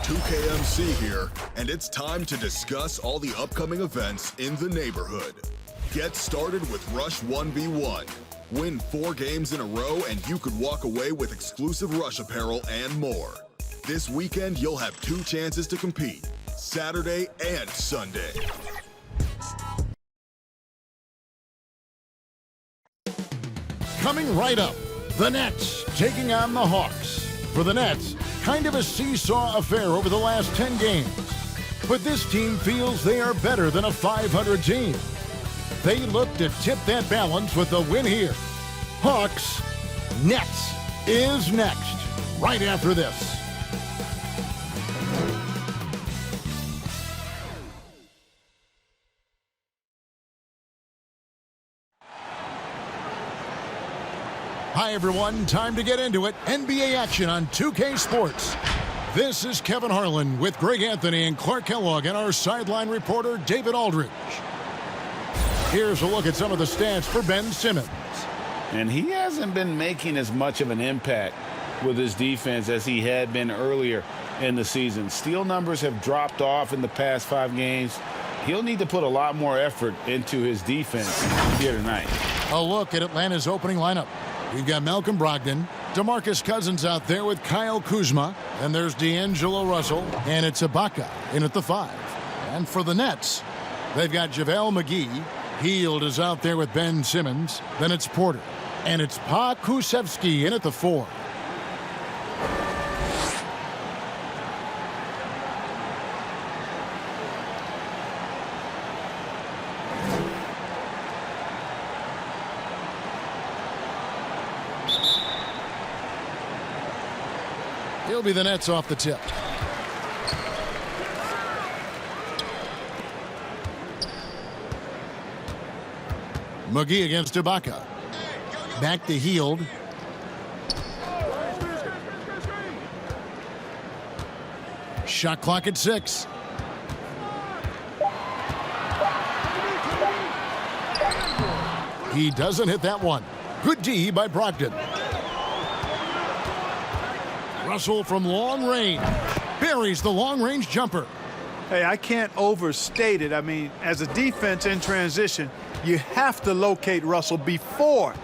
2KMC here, and it's time to discuss all the upcoming events in the neighborhood. Get started with Rush 1v1. Win 4 games in a row and you could walk away with exclusive Rush apparel and more. This weekend, you'll have 2 chances to compete, Saturday and Sunday. Coming right up, the Nets taking on the Hawks. For the Nets, kind of a seesaw affair over the last 10 games. But this team feels they are better than a 500 team. They look to tip that balance with a win here. Hawks, Nets is next, right after this. Hi, everyone. Time to get into it. NBA action on 2K Sports. This is Kevin Harlan with Greg Anthony and Clark Kellogg and our sideline reporter, David Aldridge. Here's a look at some of the stats for Ben Simmons. And he hasn't been making as much of an impact with his defense as he had been earlier in the season. Steal numbers have dropped off in the past 5 games. He'll need to put a lot more effort into his defense here tonight. A look at Atlanta's opening lineup. We've got Malcolm Brogdon, DeMarcus Cousins out there with Kyle Kuzma, and there's D'Angelo Russell, and it's Ibaka in at the 5. And for the Nets, they've got JaVale McGee. Hield is out there with Ben Simmons. Then it's Porter, and it's Pokusevski in at the 4. He'll be the Nets off the tip. McGee against Ibaka. Back to Hield. Shot clock at 6. He doesn't hit that one. Good D by Brogdon. Russell from long range. Buries the long-range jumper. Hey, I can't overstate it. I mean, as a defense in transition, you have to locate Russell before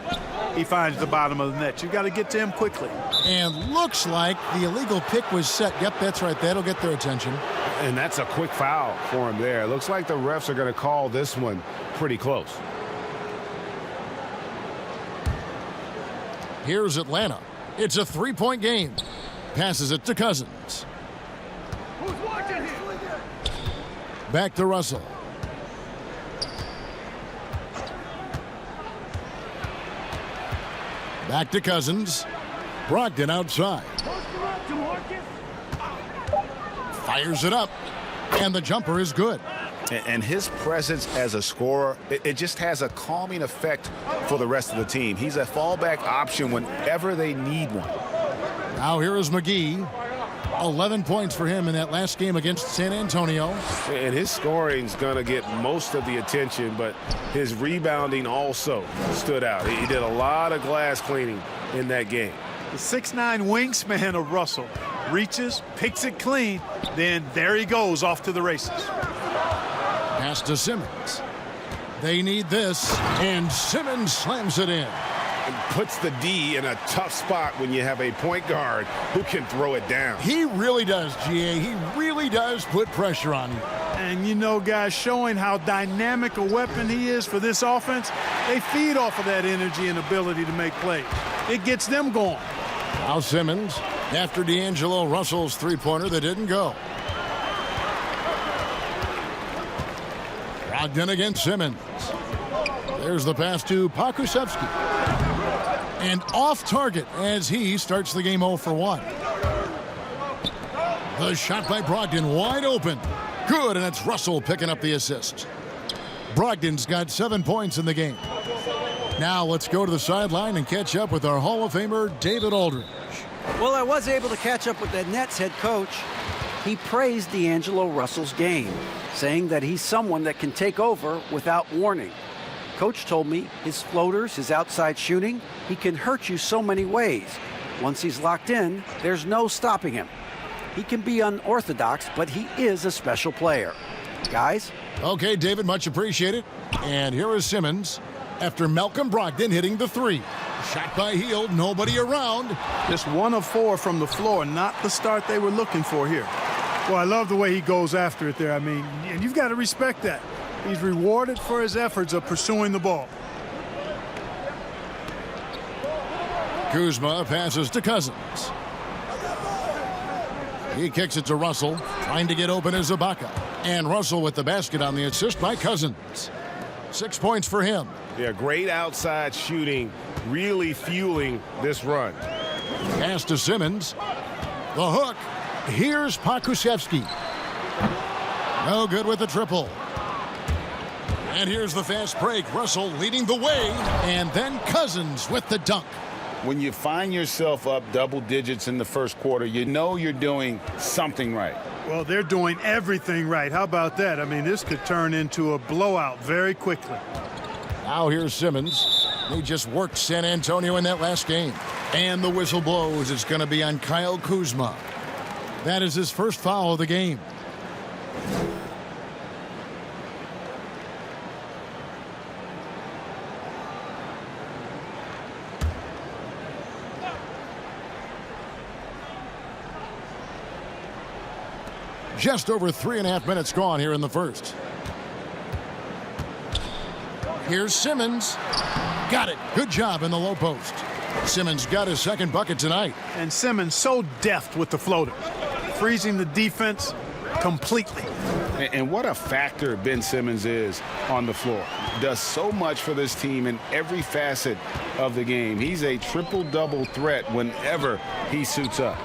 he finds the bottom of the net. You've got to get to him quickly. And looks like the illegal pick was set. Yep, that's right. That'll get their attention. And that's a quick foul for him there. Looks like the refs are going to call this one pretty close. Here's Atlanta. It's a 3-point game. Passes it to Cousins. Who's watching here? Back to Russell. Back to Cousins. Brogdon outside. Fires it up. And the jumper is good. And his presence as a scorer, it just has a calming effect for the rest of the team. He's a fallback option whenever they need one. Now here is McGee. 11 points for him in that last game against San Antonio. And his scoring's going to get most of the attention, but his rebounding also stood out. He did a lot of glass cleaning in that game. The 6'9" wingspan of Russell reaches, picks it clean, then there he goes off to the races. Pass to Simmons. They need this, and Simmons slams it in. And puts the D in a tough spot when you have a point guard who can throw it down. He really does, GA. He really does put pressure on you. And you know, guys, showing how dynamic a weapon he is for this offense, they feed off of that energy and ability to make plays. It gets them going. Now Simmons, after D'Angelo Russell's three-pointer that didn't go. Brogdon against Simmons. There's the pass to Pokusevski. And off target as he starts the game 0 for 1. The shot by Brogdon wide open. Good, and it's Russell picking up the assist. Brogdon's got 7 points in the game. Now let's go to the sideline and catch up with our Hall of Famer, David Aldridge. Well, I was able to catch up with the Nets head coach. He praised D'Angelo Russell's game, saying that he's someone that can take over without warning. Coach told me his floaters, his outside shooting, he can hurt you so many ways. Once he's locked in, there's no stopping him. He can be unorthodox, but he is a special player. Guys? Okay, David, much appreciated. And here is Simmons after Malcolm Brogdon hitting the three. Shot by Hield, nobody around. Just 1 of 4 from the floor, not the start they were looking for here. Well, I love the way he goes after it there. I mean, and you've got to respect that. He's rewarded for his efforts of pursuing the ball. Kuzma passes to Cousins. He kicks it to Russell, trying to get open as Ibaka. And Russell with the basket on the assist by Cousins. 6 points for him. Yeah, great outside shooting, really fueling this run. Pass to Simmons. The hook. Here's Pokusevski. No good with the triple. And here's the fast break. Russell leading the way. And then Cousins with the dunk. When you find yourself up double digits in the first quarter, you know you're doing something right. Well, they're doing everything right. How about that? I mean, this could turn into a blowout very quickly. Now here's Simmons. He just worked San Antonio in that last game. And the whistle blows. It's going to be on Kyle Kuzma. That is his first foul of the game. Just over 3.5 minutes gone here in the first. Here's Simmons. Got it. Good job in the low post. Simmons got his second bucket tonight. And Simmons so deft with the floater, freezing the defense completely. And what a factor Ben Simmons is on the floor. Does so much for this team in every facet of the game. He's a triple-double threat whenever he suits up.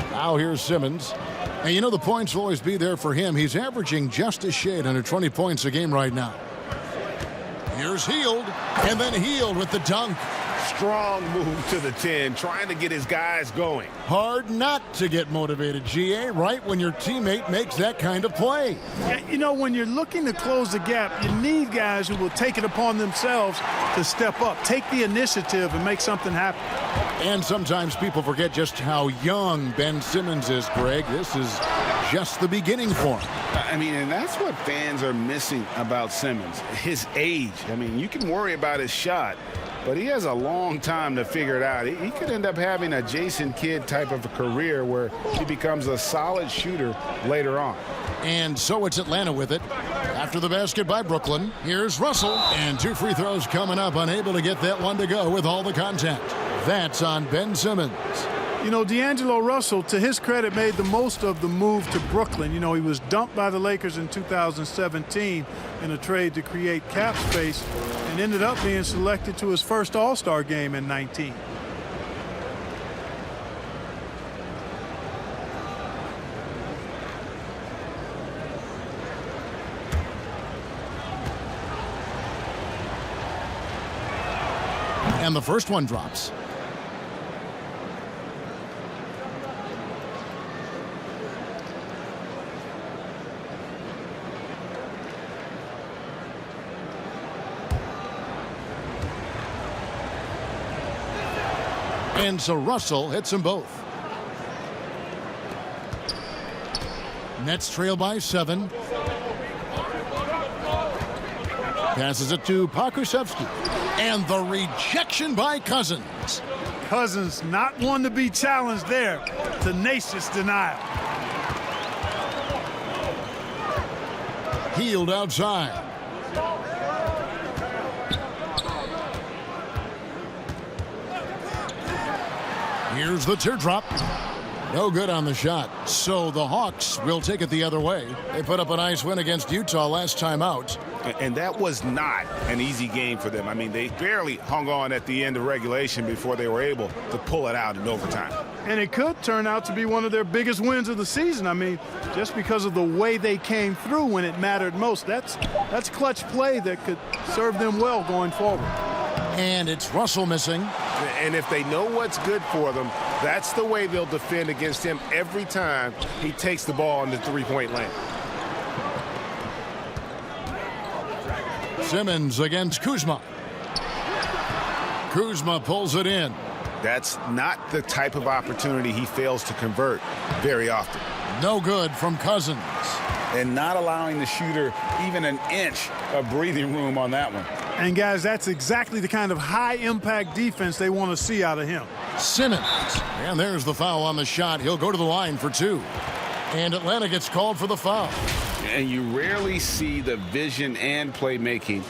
Now here's Simmons. And you know the points will always be there for him. He's averaging just a shade under 20 points a game right now. Here's Hield. And then Hield with the dunk. Strong move to the 10, trying to get his guys going. Hard not to get motivated, GA, right when your teammate makes that kind of play. Yeah, you know, when you're looking to close the gap, you need guys who will take it upon themselves to step up, take the initiative, and make something happen. And sometimes people forget just how young Ben Simmons is, Greg. This is just the beginning for him. I mean, and that's what fans are missing about Simmons, his age. I mean, you can worry about his shot, but he has a long time to figure it out. He could end up having a Jason Kidd type of a career where he becomes a solid shooter later on. And so it's Atlanta with it. After the basket by Brooklyn, here's Russell. And 2 free throws coming up, unable to get that one to go with all the contact. That's on Ben Simmons. You know, D'Angelo Russell, to his credit, made the most of the move to Brooklyn. You know, he was dumped by the Lakers in 2017 in a trade to create cap space and ended up being selected to his first All-Star game in 19. And the first one drops. And so Russell hits them both. Nets trail by 7. Passes it to Pokusevski. And the rejection by Cousins. Cousins not one to be challenged there. Tenacious denial. Hield outside. Here's the teardrop. No good on the shot. So the Hawks will take it the other way. They put up a nice win against Utah last time out. And that was not an easy game for them. I mean, they barely hung on at the end of regulation before they were able to pull it out in overtime. And it could turn out to be one of their biggest wins of the season. I mean, just because of the way they came through when it mattered most. That's clutch play that could serve them well going forward. And it's Russell missing. And if they know what's good for them, that's the way they'll defend against him every time he takes the ball in the three-point lane. Simmons against Kuzma. Kuzma pulls it in. That's not the type of opportunity he fails to convert very often. No good from Cousins. And not allowing the shooter even an inch of breathing room on that one. And, guys, that's exactly the kind of high-impact defense they want to see out of him. Simmons. And there's the foul on the shot. He'll go to the line for 2. And Atlanta gets called for the foul. And you rarely see the vision and playmaking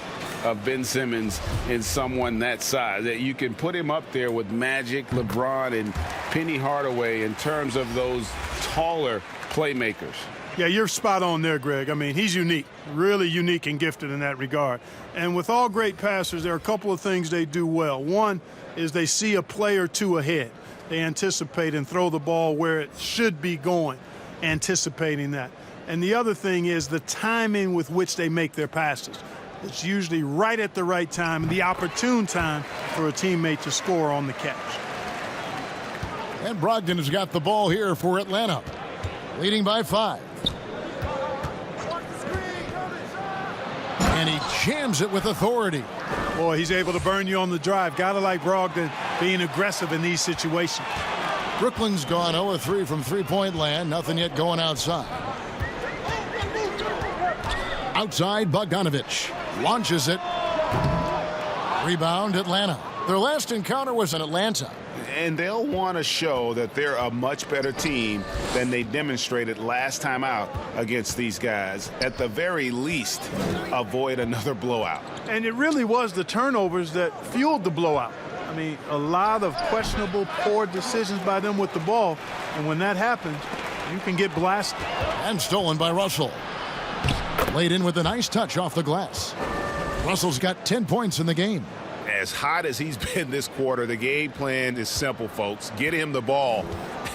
of Ben Simmons in someone that size. That you can put him up there with Magic, LeBron, and Penny Hardaway in terms of those taller playmakers. Yeah, you're spot on there, Greg. I mean, he's unique, really unique and gifted in that regard. And with all great passers, there are a couple of things they do well. One is they see a play or two ahead. They anticipate and throw the ball where it should be going, anticipating that. And the other thing is the timing with which they make their passes. It's usually right at the right time, the opportune time for a teammate to score on the catch. And Brogdon has got the ball here for Atlanta, leading by 5. And he jams it with authority. Boy, he's able to burn you on the drive. Gotta like Brogdon being aggressive in these situations. Brooklyn's gone 0-3 from three-point land. Nothing yet going outside. Outside, Bogdanovich launches it. Rebound, Atlanta. Their last encounter was in Atlanta. And they'll want to show that they're a much better team than they demonstrated last time out against these guys. At the very least, avoid another blowout. And it really was the turnovers that fueled the blowout. I mean, a lot of questionable, poor decisions by them with the ball. And when that happens, you can get blasted. And stolen by Russell. Laid in with a nice touch off the glass. Russell's got 10 points in the game. As hot as he's been this quarter, the game plan is simple, folks. Get him the ball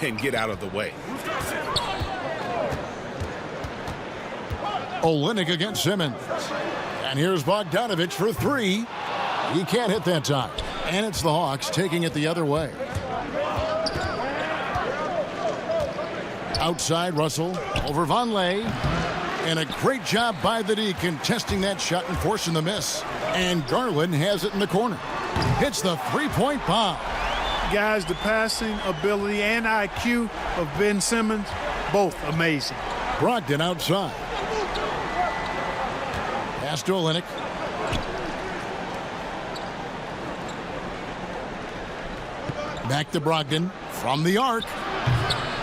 and get out of the way. Olynyk against Simmons. And here's Bogdanovich for 3. He can't hit that time. And it's the Hawks taking it the other way. Outside, Russell over Vonleh. And a great job by the D contesting that shot and forcing the miss. And Garland has it in the corner. Hits the three-point bomb. Guys, the passing ability and IQ of Ben Simmons, both amazing. Brogdon outside. Pass to Olynyk. Back to Brogdon from the arc.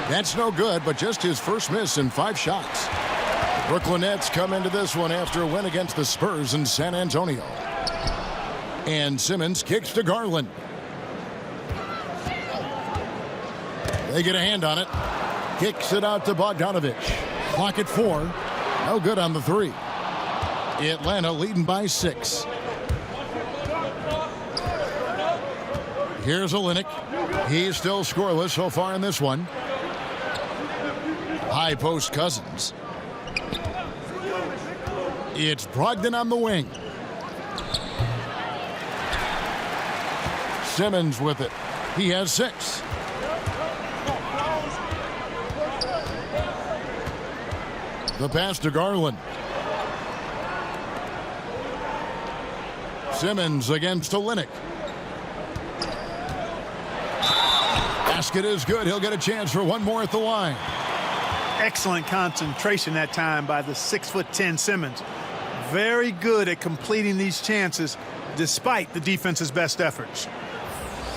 That's no good, but just his first miss in 5 shots. Brooklyn Nets come into this one after a win against the Spurs in San Antonio. And Simmons kicks to Garland. They get a hand on it. Kicks it out to Bogdanovich. Clock at 4. No good on the 3. Atlanta leading by 6. Here's Olynyk. He's still scoreless so far in this one. High post Cousins. It's Brogdon on the wing. Simmons with it. He has 6. The pass to Garland. Simmons against Olynyk. Basket is good. He'll get a chance for one more at the line. Excellent concentration that time by the 6'10" Simmons. Very good at completing these chances despite the defense's best efforts.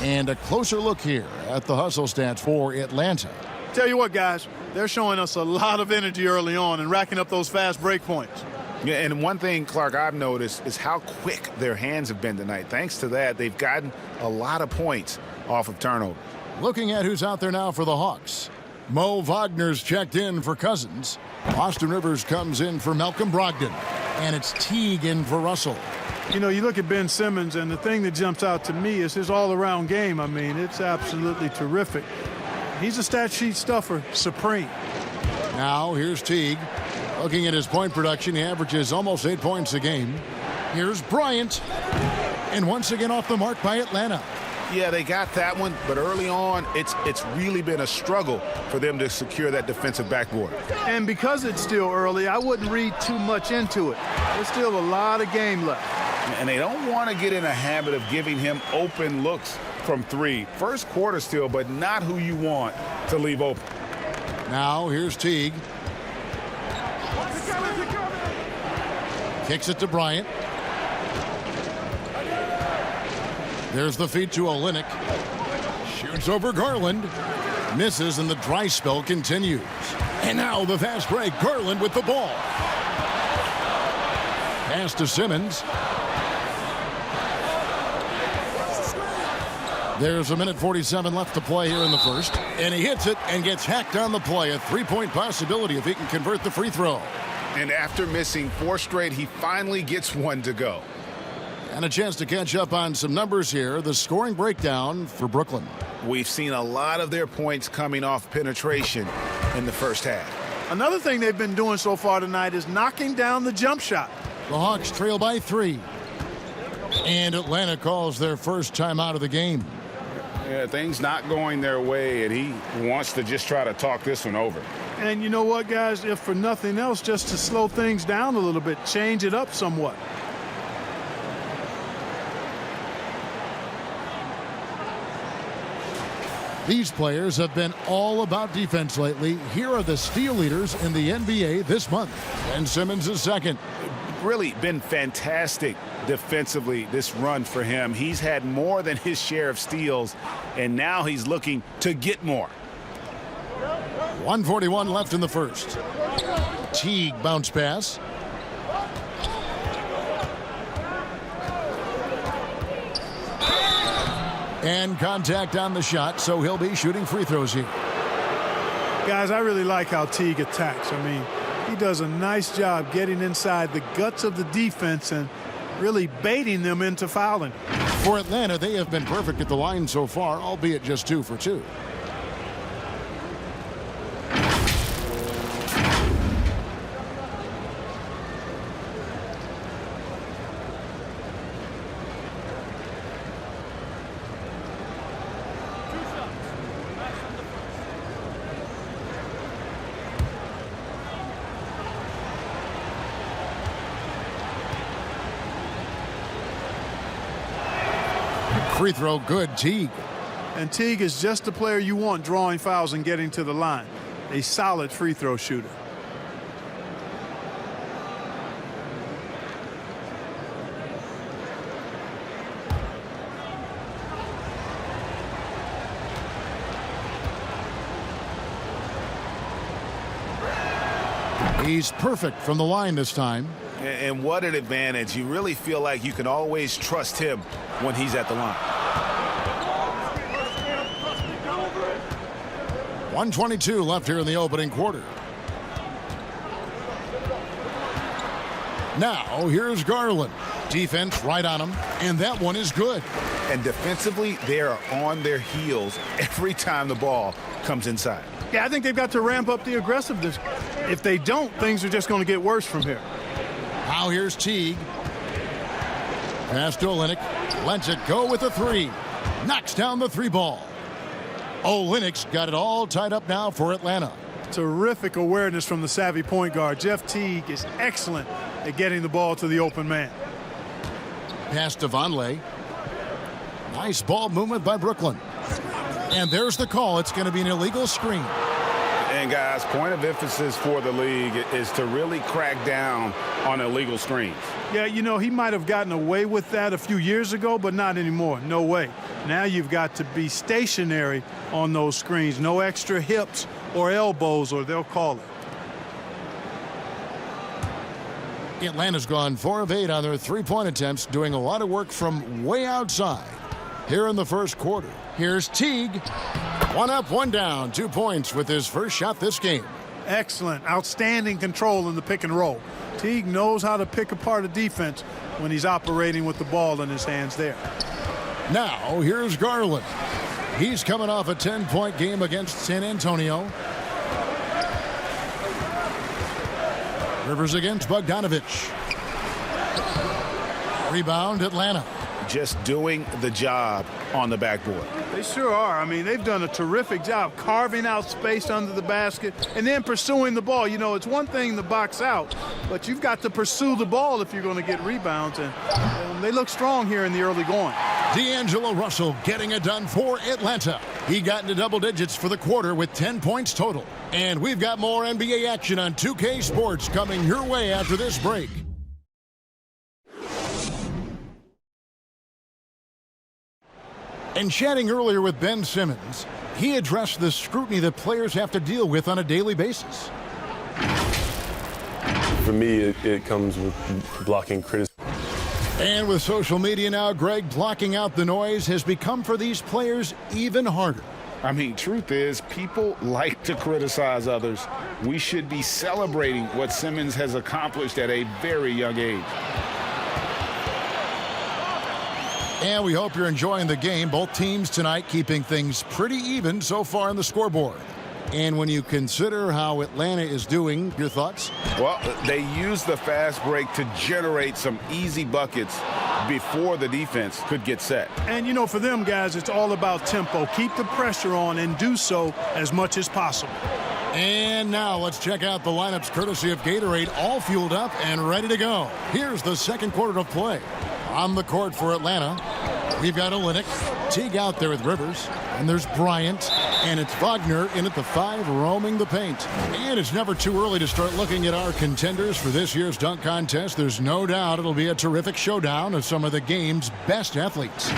And a closer look here at the hustle stats for Atlanta. Tell you what, guys, they're showing us a lot of energy early on and racking up those fast break points. Yeah, and one thing, Clark, I've noticed is how quick their hands have been tonight. Thanks to that, they've gotten a lot of points off of turnovers. Looking at who's out there now for the Hawks. Mo Wagner's checked in for Cousins. Austin Rivers comes in for Malcolm Brogdon. And it's Teague in for Russell. You know, you look at Ben Simmons, and the thing that jumps out to me is his all-around game. I mean, it's absolutely terrific. He's a stat sheet stuffer, supreme. Now, here's Teague. Looking at his point production, he averages almost 8 points a game. Here's Bryant. And once again off the mark by Atlanta. Yeah, they got that one, but early on, it's really been a struggle for them to secure that defensive backboard. And because it's still early, I wouldn't read too much into it. There's still a lot of game left. And they don't want to get in a habit of giving him open looks from 3. First quarter still, but not who you want to leave open. Now here's Teague. Kicks it to Bryant. There's the feed to Olynyk. Shoots over Garland. Misses, and the dry spell continues. And now the fast break. Garland with the ball. Pass to Simmons. There's a minute 47 left to play here in the first. And he hits it and gets hacked on the play. A three-point possibility if he can convert the free throw. And after missing 4 straight, he finally gets one to go. And a chance to catch up on some numbers here. The scoring breakdown for Brooklyn. We've seen a lot of their points coming off penetration in the first half. Another thing they've been doing so far tonight is knocking down the jump shot. The Hawks trail by 3. And Atlanta calls their first timeout of the game. Yeah, things not going their way, and he wants to just try to talk this one over. And you know what, guys? If for nothing else, just to slow things down a little bit, change it up somewhat. These players have been all about defense lately. Here are the steal leaders in the NBA this month. Ben Simmons is second. Really been fantastic defensively this run for him. He's had more than his share of steals, and now he's looking to get more. 1:41 left in the first. Teague bounce pass. And contact on the shot, so he'll be shooting free throws here. Guys, I really like how Teague attacks. I mean, he does a nice job getting inside the guts of the defense and really baiting them into fouling. For Atlanta, they have been perfect at the line so far, albeit just 2 for 2. Free throw good, Teague. And Teague is just the player you want drawing fouls and getting to the line. A solid free throw shooter. He's perfect from the line this time. And what an advantage. You really feel like you can always trust him when he's at the line. 1:22 left here in the opening quarter. Now here's Garland. Defense right on him, and that one is good. And defensively, they are on their heels every time the ball comes inside. Yeah, I think they've got to ramp up the aggressiveness. If they don't, things are just going to get worse from here. Now here's Teague. Pass to Olynyk. Lets it go with a 3. Knocks down the 3 ball. Olynyk's got it all tied up now for Atlanta. Terrific awareness from the savvy point guard. Jeff Teague is excellent at getting the ball to the open man. Pass to Vonleh. Nice ball movement by Brooklyn. And there's the call. It's going to be an illegal screen. And guys, point of emphasis for the league is to really crack down on illegal screens. Yeah, you know, he might have gotten away with that a few years ago, but not anymore. No way. Now you've got to be stationary on those screens. No extra hips or elbows, or they'll call it. Atlanta's gone 4 of 8 on their 3-point attempts, doing a lot of work from way outside. Here in the first quarter, here's Teague. 1 up, 1 down, 2 points with his first shot this game. Excellent, outstanding control in the pick and roll. Teague knows how to pick apart a defense when he's operating with the ball in his hands there. Now, here's Garland. He's coming off a 10-point game against San Antonio. Rivers against Bogdanovich. Rebound, Atlanta. Just doing the job on the backboard. They sure are. I mean, they've done a terrific job carving out space under the basket and then pursuing the ball. You know, it's one thing to box out, but you've got to pursue the ball if you're going to get rebounds. And they look strong here in the early going. D'Angelo Russell getting it done for Atlanta. He got into double digits for the quarter with 10 points total. And we've got more NBA action on 2K Sports coming your way after this break. And chatting earlier with Ben Simmons, he addressed the scrutiny that players have to deal with on a daily basis. For me, it comes with blocking criticism. And with social media now, Greg, blocking out the noise has become for these players even harder. I mean, truth is, people like to criticize others. We should be celebrating what Simmons has accomplished at a very young age. And we hope you're enjoying the game. Both teams tonight keeping things pretty even so far on the scoreboard. And when you consider how Atlanta is doing, your thoughts? Well, they used the fast break to generate some easy buckets before the defense could get set. And, you know, for them guys, it's all about tempo. Keep the pressure on and do so as much as possible. And now let's check out the lineups courtesy of Gatorade, all fueled up and ready to go. Here's the second quarter of play. On the court for Atlanta, we've got Olynyk, Teague out there with Rivers, and there's Bryant, and it's Wagner in at the 5 roaming the paint. And it's never too early to start looking at our contenders for this year's dunk contest. There's no doubt it'll be a terrific showdown of some of the game's best athletes.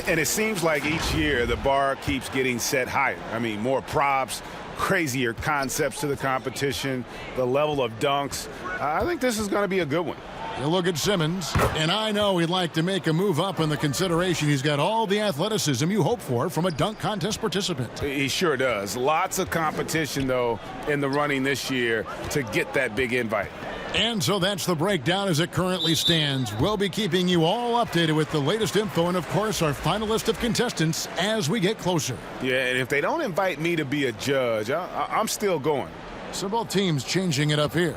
And it seems like each year the bar keeps getting set higher. I mean, more props, crazier concepts to the competition, the level of dunks. I think this is going to be a good one. You look at Simmons, and I know he'd like to make a move up in the consideration. He's got all the athleticism you hope for from a dunk contest participant. He sure does. Lots of competition, though, in the running this year to get that big invite. And so that's the breakdown as it currently stands. We'll be keeping you all updated with the latest info and, of course, our final list of contestants as we get closer. Yeah, and if they don't invite me to be a judge, I'm still going. So both teams changing it up here.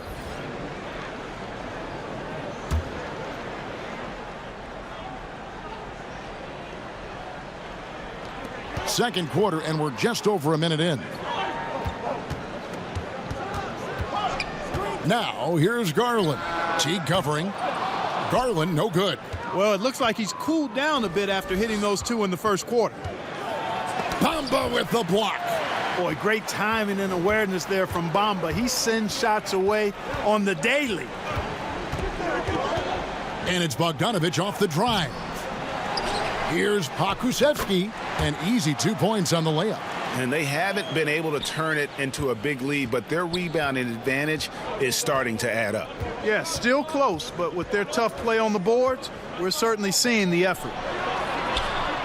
Second quarter, and we're just over a minute in. Now, here's Garland. Teague covering. Garland, no good. Well, it looks like he's cooled down a bit after hitting those two in the first quarter. Bamba with the block. Boy, great timing and awareness there from Bamba. He sends shots away on the daily. And it's Bogdanovich off the drive. Here's Pokusevski, an easy 2 points on the layup. And they haven't been able to turn it into a big lead, but their rebounding advantage is starting to add up. Yeah, still close, but with their tough play on the boards, we're certainly seeing the effort.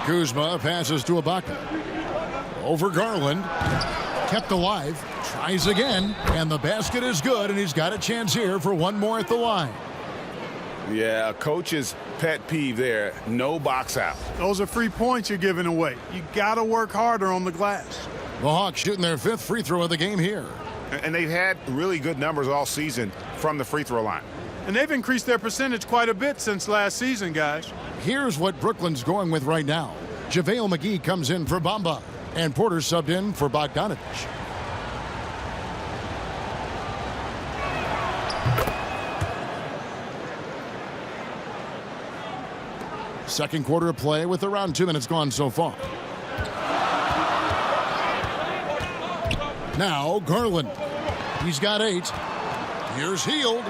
Kuzma passes to Ibaka. Over Garland. Kept alive. Tries again. And the basket is good, and he's got a chance here for one more at the line. Yeah, a coach's pet peeve there. No box out. Those are free points you're giving away. You got to work harder on the glass. The Hawks shooting their 5th free throw of the game here. And they've had really good numbers all season from the free throw line. And they've increased their percentage quite a bit since last season, guys. Here's what Brooklyn's going with right now. JaVale McGee comes in for Bamba, and Porter subbed in for Bogdanovich. Second quarter of play with around 2 minutes gone so far. Now Garland. He's got 8. Here's Hield.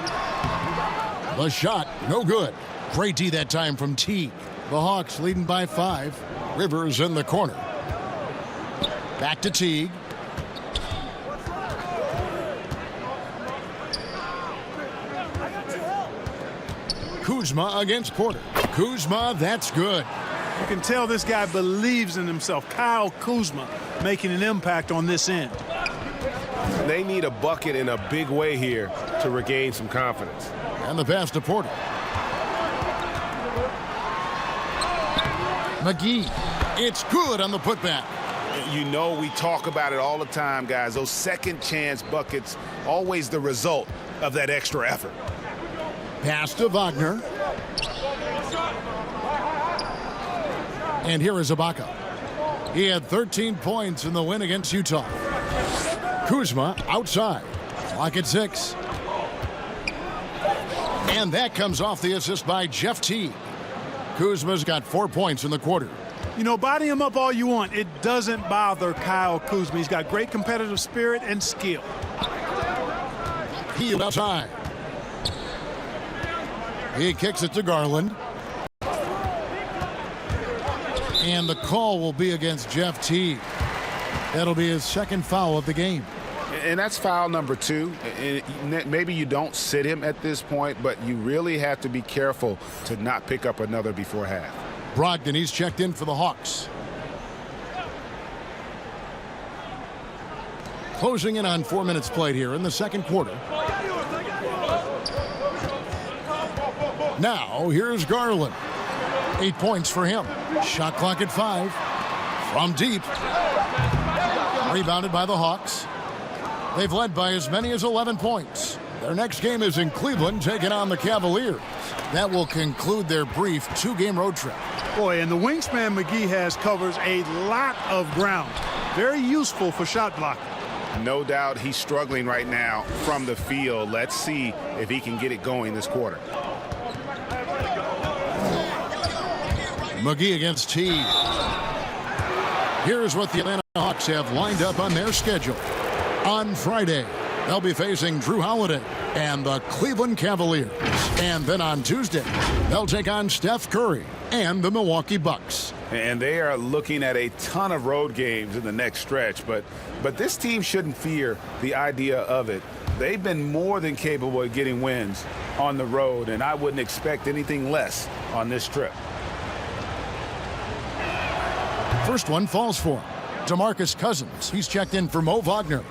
The shot, no good. Great D that time from Teague. The Hawks leading by 5. Rivers in the corner. Back to Teague. Kuzma against Porter. Kuzma, that's good. You can tell this guy believes in himself. Kyle Kuzma making an impact on this end. They need a bucket in a big way here to regain some confidence. And the pass to Porter. McGee. It's good on the putback. You know, we talk about it all the time, guys. Those second chance buckets, always the result of that extra effort. Pass to Wagner. And here is Ibaka. He had 13 points in the win against Utah. Kuzma outside. Clock at 6. And that comes off the assist by Jeff Teague. Kuzma's got 4 points in the quarter. You know, body him up all you want. It doesn't bother Kyle Kuzma. He's got great competitive spirit and skill. Hield outside. He kicks it to Garland. And the call will be against Jeff Teague. That'll be his second foul of the game. And that's foul number 2. Maybe you don't sit him at this point, but you really have to be careful to not pick up another before half. Brogdon, he's checked in for the Hawks. Closing in on 4 minutes played here in the second quarter. Now, here's Garland. 8 points for him. Shot clock at 5. From deep. Rebounded by the Hawks. They've led by as many as 11 points. Their next game is in Cleveland, taking on the Cavaliers. That will conclude their brief 2-game road trip. Boy, and the wingspan McGee has covers a lot of ground. Very useful for shot blocking. No doubt he's struggling right now from the field. Let's see if he can get it going this quarter. McGee against Teague. Here's what the Atlanta Hawks have lined up on their schedule. On Friday, they'll be facing Drew Holiday and the Cleveland Cavaliers. And then on Tuesday, they'll take on Steph Curry and the Milwaukee Bucks. And they are looking at a ton of road games in the next stretch, but this team shouldn't fear the idea of it. They've been more than capable of getting wins on the road, and I wouldn't expect anything less on this trip. First one falls for him. DeMarcus Cousins. He's checked in for Mo Wagner.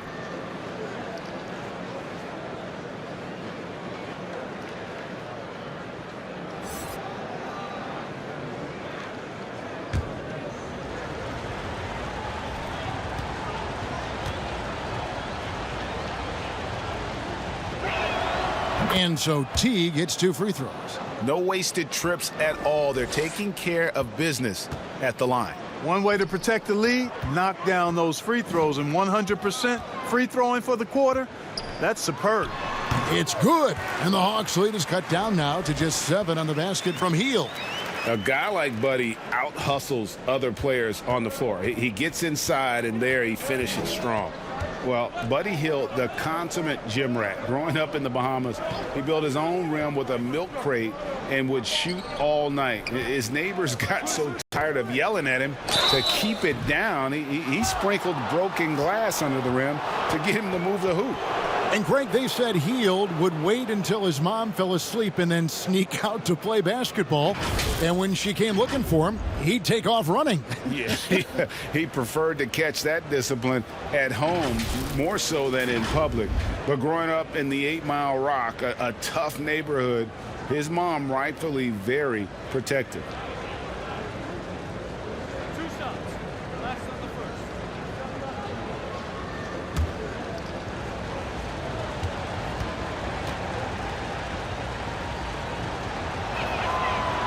And so Teague hits 2 free throws. No wasted trips at all. They're taking care of business at the line. One way to protect the lead, knock down those free throws, and 100% free throwing for the quarter, that's superb. It's good, and the Hawks lead is cut down now to just 7 on the basket from Hield. A guy like Buddy out-hustles other players on the floor. He gets inside, and there he finishes strong. Well, Buddy Hield, the consummate gym rat. Growing up in the Bahamas, he built his own rim with a milk crate and would shoot all night. His neighbors got so tired of yelling at him to keep it down. He sprinkled broken glass under the rim to get him to move the hoop. And Greg, they said Hield would wait until his mom fell asleep and then sneak out to play basketball. And when she came looking for him, he'd take off running. Yeah, he preferred to catch that discipline at home more so than in public. But growing up in the 8 Mile Rock, a tough neighborhood, his mom rightfully very protective.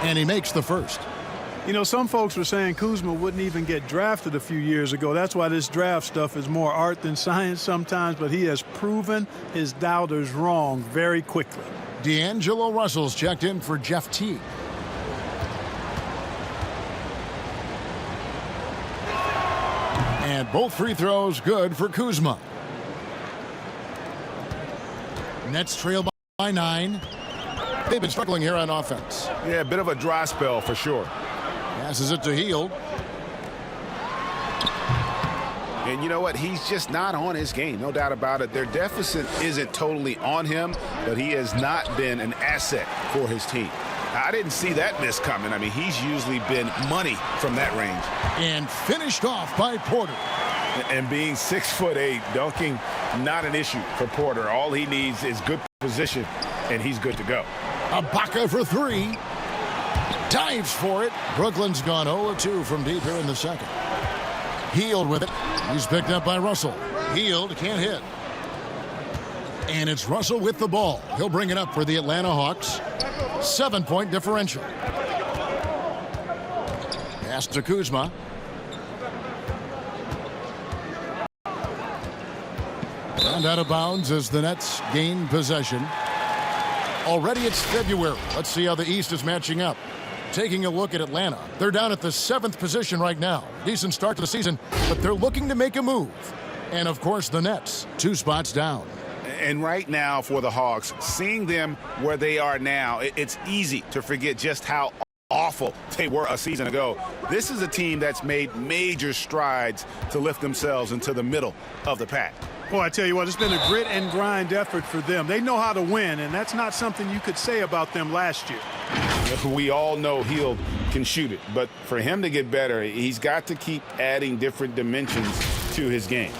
And he makes the first. You know, some folks were saying Kuzma wouldn't even get drafted a few years ago. That's why this draft stuff is more art than science sometimes, but he has proven his doubters wrong very quickly. D'Angelo Russell's checked in for Jeff Teague. And both free throws good for Kuzma. Nets trail by 9. They've been struggling here on offense. Yeah, a bit of a dry spell for sure. Passes it to Hield. And you know what? He's just not on his game, no doubt about it. Their deficit isn't totally on him, but he has not been an asset for his team. I didn't see that miss coming. I mean, he's usually been money from that range. And finished off by Porter. And being 6'8", dunking, not an issue for Porter. All he needs is good position, and he's good to go. Ibaka for 3. Dives for it. Brooklyn's gone 0-2 from deep here in the second. Hield with it. He's picked up by Russell. Hield can't hit. And it's Russell with the ball. He'll bring it up for the Atlanta Hawks. 7-point differential. Pass to Kuzma. And out of bounds as the Nets gain possession. Already it's February. Let's see how the East is matching up. Taking a look at Atlanta, they're down at the 7th position right now. Decent start to the season, but they're looking to make a move. And of course, the Nets, 2 spots down. And right now for the Hawks, seeing them where they are now, it's easy to forget just how awful they were a season ago. This is a team that's made major strides to lift themselves into the middle of the pack. Well, I tell you what, it's been a grit and grind effort for them. They know how to win, and that's not something you could say about them last year. We all know Hield can shoot it, but for him to get better, he's got to keep adding different dimensions to his game.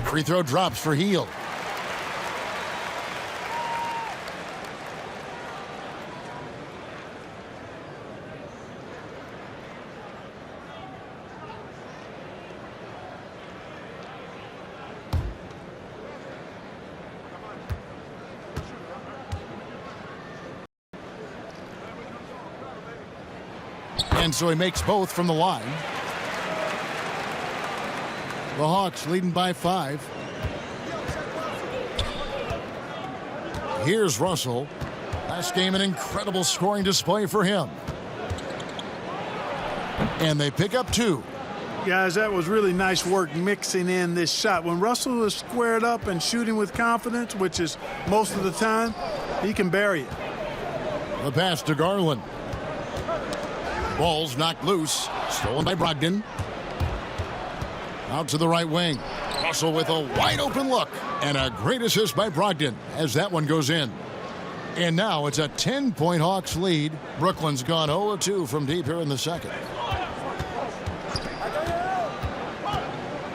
Free throw drops for Hield. And so he makes both from the line. The Hawks leading by 5. Here's Russell. Last game, an incredible scoring display for him. And they pick up 2. Guys, that was really nice work mixing in this shot. When Russell is squared up and shooting with confidence, which is most of the time, he can bury it. The pass to Garland. Ball's knocked loose. Stolen by Brogdon. Out to the right wing. Russell with a wide open look. And a great assist by Brogdon as that one goes in. And now it's a 10-point Hawks lead. Brooklyn's gone 0-2 from deep here in the second.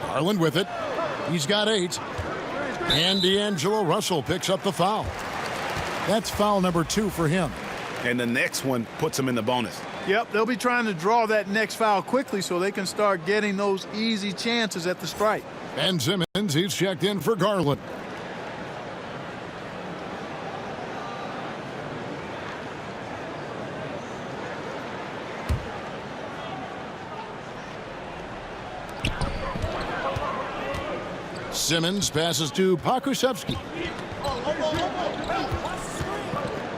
Garland with it. He's got 8. And D'Angelo Russell picks up the foul. That's foul number 2 for him. And the next one puts him in the bonus. Yep, they'll be trying to draw that next foul quickly so they can start getting those easy chances at the stripe. Ben Simmons, he's checked in for Garland. Simmons passes to Pokusevski.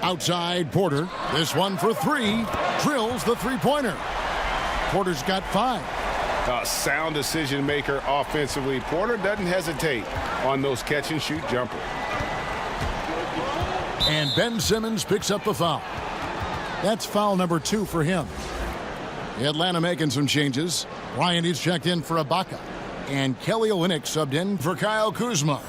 Outside Porter. This one for 3. Drills the three-pointer. Porter's got 5. Sound decision maker offensively. Porter doesn't hesitate on those catch-and-shoot jumpers. And Ben Simmons picks up the foul. That's foul number 2 for him. Atlanta making some changes. Ryan is checked in for Ibaka. And Kelly Olynyk subbed in for Kyle Kuzma.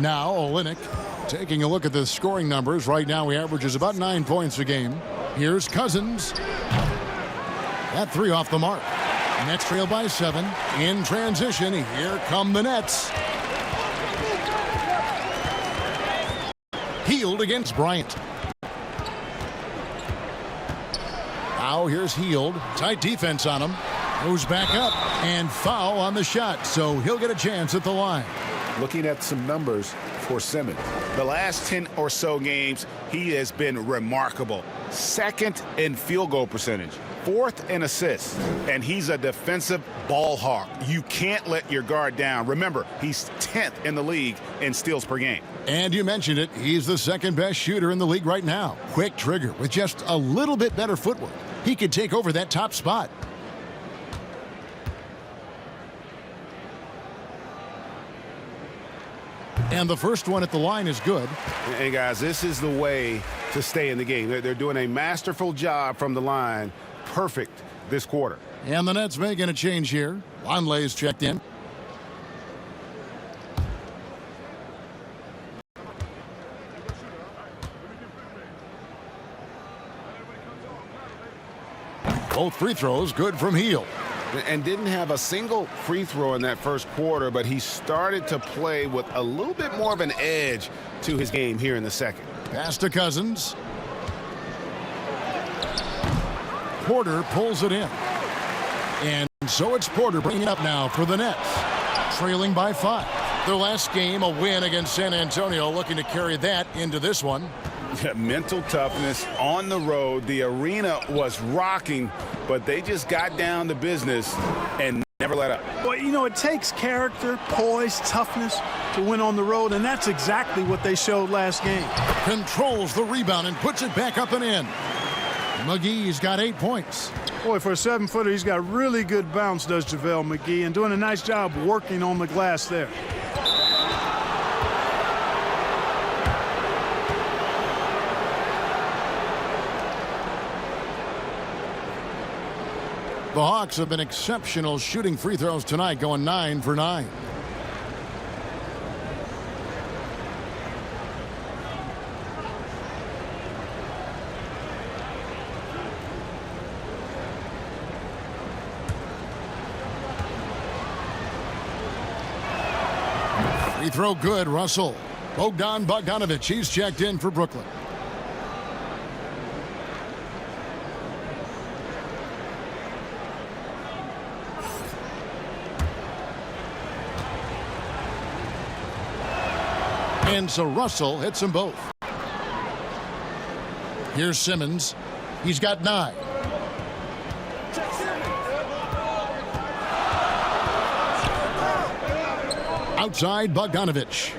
Now Olynyk taking a look at the scoring numbers. Right now he averages about 9 points a game. Here's Cousins. That 3 off the mark. Nets trail by 7. In transition, here come the Nets. Hield against Bryant. Now here's Hield. Tight defense on him. Moves back up and foul on the shot. So he'll get a chance at the line. Looking at some numbers for Simmons. The last 10 or so games, he has been remarkable. 2nd in field goal percentage, 4th in assists, and he's a defensive ball hawk. You can't let your guard down. Remember, he's 10th in the league in steals per game. And you mentioned it, he's the 2nd best shooter in the league right now. Quick trigger with just a little bit better footwork. He could take over that top spot. And the first one at the line is good. And guys, this is the way to stay in the game. They're doing a masterful job from the line. Perfect this quarter. And the Nets making a change here. Longley's checked in. Both free throws good from Hield. And didn't have a single free throw in that first quarter, but he started to play with a little bit more of an edge to his game here in the second. Pass to Cousins. Porter pulls it in. And so it's Porter bringing it up now for the Nets. Trailing by 5. Their last game, a win against San Antonio, looking to carry that into this one. Mental toughness on the road. The arena was rocking, but they just got down to business and never let up. Well, you know, it takes character, poise, toughness to win on the road, and that's exactly what they showed last game. Controls the rebound and puts it back up and in. McGee's got 8 points. Boy, for a 7-footer, he's got really good bounce, does JaVale McGee, and doing a nice job working on the glass there. The Hawks have been exceptional shooting free throws tonight, going 9 for 9. Free throw good, Russell. Bogdanovich, he's checked in for Brooklyn. And so Russell hits them both. Here's Simmons. He's got 9. Outside, Bogdanovich.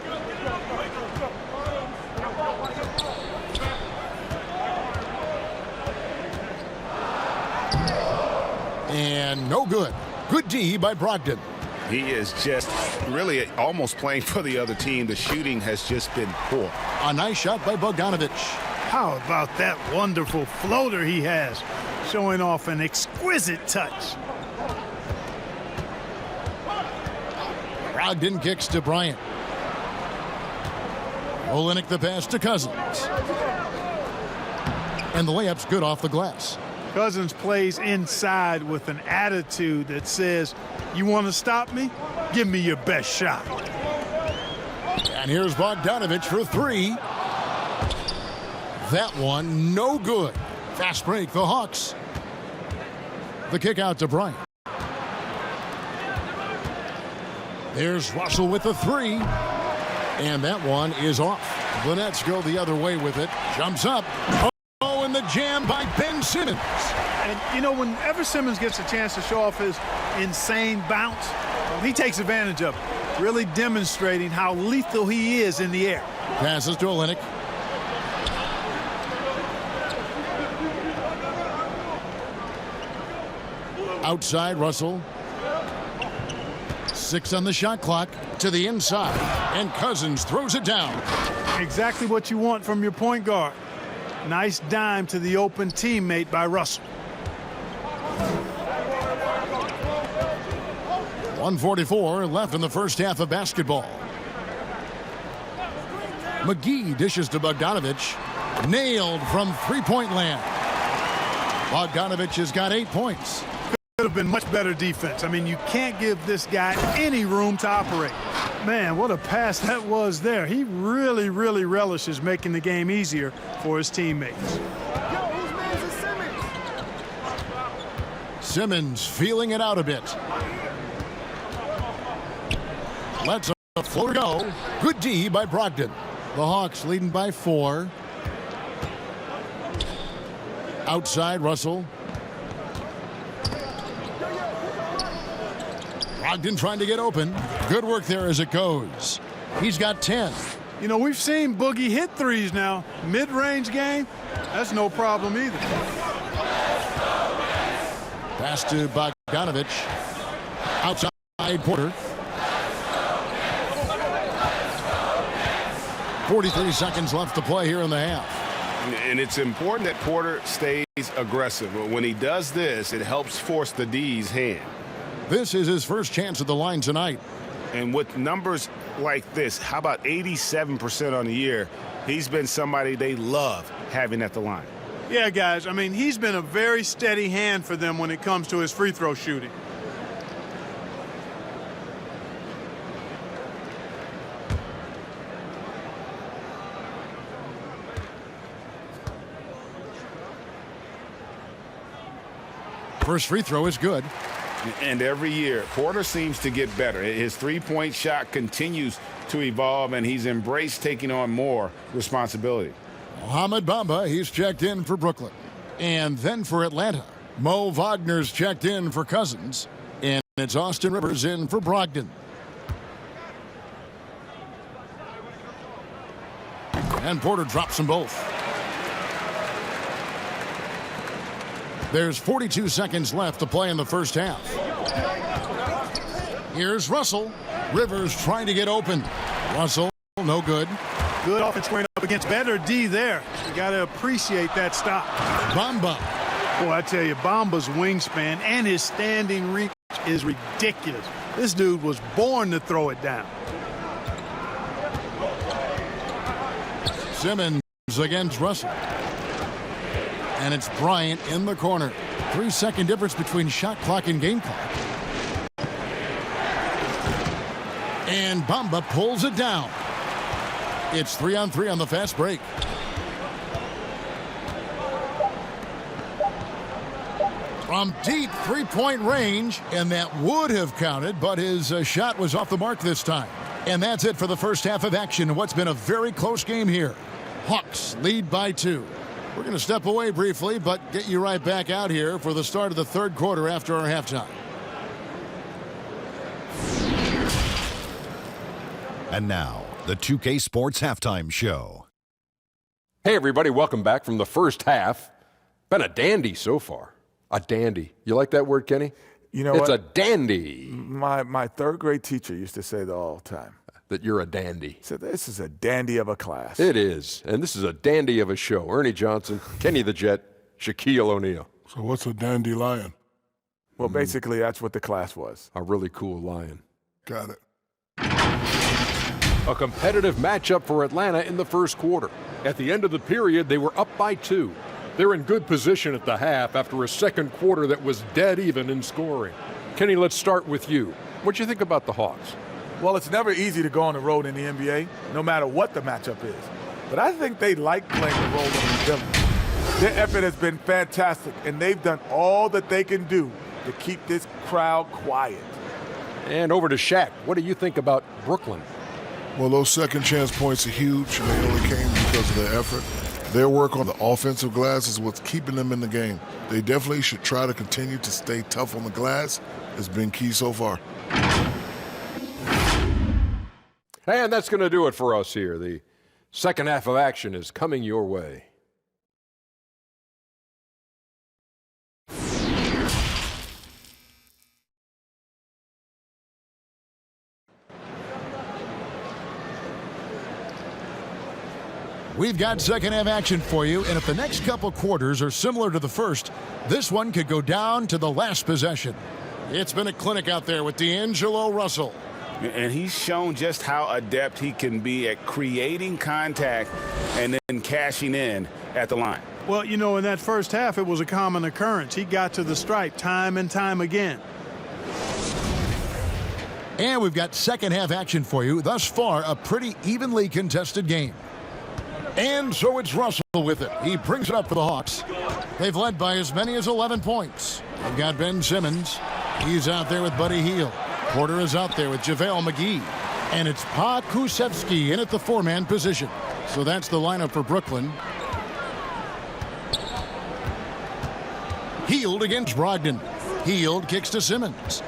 And no good. Good D by Brogdon. He is just really almost playing for the other team. The shooting has just been poor. A nice shot by Bogdanovich. How about that wonderful floater he has, showing off an exquisite touch. Brogdon kicks to Bryant. Olynyk the pass to Cousins. And the layup's good off the glass. Cousins plays inside with an attitude that says, you want to stop me? Give me your best shot. And here's Bogdanovich for 3. That one, no good. Fast break, the Hawks. The kick out to Bryant. There's Russell with the 3. And that one is off. The Nets go the other way with it. Jumps up. Oh, and the jam by Ben Simmons. And, you know, whenever Simmons gets a chance to show off his insane bounce, he takes advantage of it, really demonstrating how lethal he is in the air. Passes to Olynyk. Outside, Russell. 6 on the shot clock. To the inside. And Cousins throws it down. Exactly what you want from your point guard. Nice dime to the open teammate by Russell. 1:44 left in the first half of basketball. McGee dishes to Bogdanovich. Nailed from three-point land. Bogdanovich has got 8 points. Could have been much better defense. I mean, you can't give this guy any room to operate. Man, what a pass that was there. He really, really relishes making the game easier for his teammates. Simmons feeling it out a bit. Lets a floater go. Good D by Brogdon. The Hawks leading by 4. Outside, Russell. Brogdon trying to get open. Good work there as it goes. He's got 10. You know, we've seen Boogie hit threes now. Mid-range game, that's no problem either. Pass to Bogdanovich. Outside, Porter. 43 seconds left to play here in the half. And it's important that Porter stays aggressive. When he does this, it helps force the D's hand. This is his first chance at the line tonight. And with numbers like this, how about 87% on the year? He's been somebody they love having at the line. Yeah, guys, I mean, he's been a very steady hand for them when it comes to his free throw shooting. First free throw is good. And every year, Porter seems to get better. His three-point shot continues to evolve, and he's embraced taking on more responsibility. Mohamed Bamba, he's checked in for Brooklyn. And then for Atlanta, Mo Wagner's checked in for Cousins. And it's Austin Rivers in for Brogdon. And Porter drops them both. There's 42 seconds left to play in the first half. Here's Russell. Rivers trying to get open. Russell, no good. Good offense squaring up against better D there. You got to appreciate that stop. Bamba. Boy, I tell you, Bamba's wingspan and his standing reach is ridiculous. This dude was born to throw it down. Simmons against Russell. And it's Bryant in the corner. 3-second difference between shot clock and game clock. And Bamba pulls it down. It's 3-on-3 on the fast break. From deep three-point range, and that would have counted, but his shot was off the mark this time. And that's it for the first half of action. What's been a very close game here. Hawks lead by 2. We're going to step away briefly, but get you right back out here for the start of the third quarter after our halftime. And now, the 2K Sports Halftime Show. Hey, everybody, welcome back from the first half. Been a dandy so far. A dandy. You like that word, Kenny? You know it's what? a dandy. My third grade teacher used to say that all the time. That you're a dandy. So this is a dandy of a class. It is. And this is a dandy of a show. Ernie Johnson, Kenny the Jet, Shaquille O'Neal. So what's a dandelion? Well, basically, that's what the class was. A really cool lion. Got it. A competitive matchup for Atlanta in the first quarter. At the end of the period, they were up by 2. They're in good position at the half after a second quarter that was dead even in scoring. Kenny, let's start with you. What'd you think about the Hawks? Well, it's never easy to go on the road in the NBA, no matter what the matchup is. But I think they like playing the role of the villain. Their effort has been fantastic, and they've done all that they can do to keep this crowd quiet. And over to Shaq. What do you think about Brooklyn? Well, those second chance points are huge, and they only came because of their effort. Their work on the offensive glass is what's keeping them in the game. They definitely should try to continue to stay tough on the glass. It's been key so far. And that's going to do it for us here. The second half of action is coming your way. We've got second half action for you, and if the next couple quarters are similar to the first, this one could go down to the last possession. It's been a clinic out there with D'Angelo Russell. And he's shown just how adept he can be at creating contact and then cashing in at the line. Well, you know, in that first half, it was a common occurrence. He got to the stripe time and time again. And we've got second half action for you. Thus far, a pretty evenly contested game. And so it's Russell with it. He brings it up for the Hawks. They've led by as many as 11 points. They've got Ben Simmons. He's out there with Buddy Hield. Porter is out there with JaVale McGee. And it's Pa Kusevski in at the 4-man position. So that's the lineup for Brooklyn. Hield against Brogdon. Hield kicks to Simmons.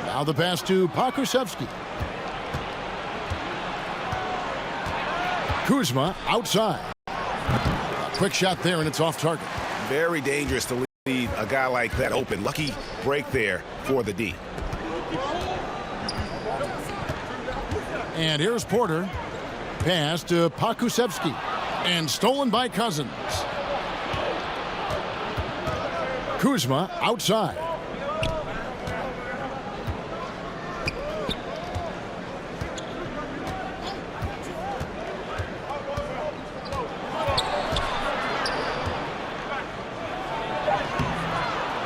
Now the pass to Pa Kusevski. Kuzma outside. A quick shot there, and it's off target. Very dangerous to leave a guy like that open. Lucky break there for the D. And here's Porter. Pass to Pa Kusevski. And stolen by Cousins. Kuzma outside.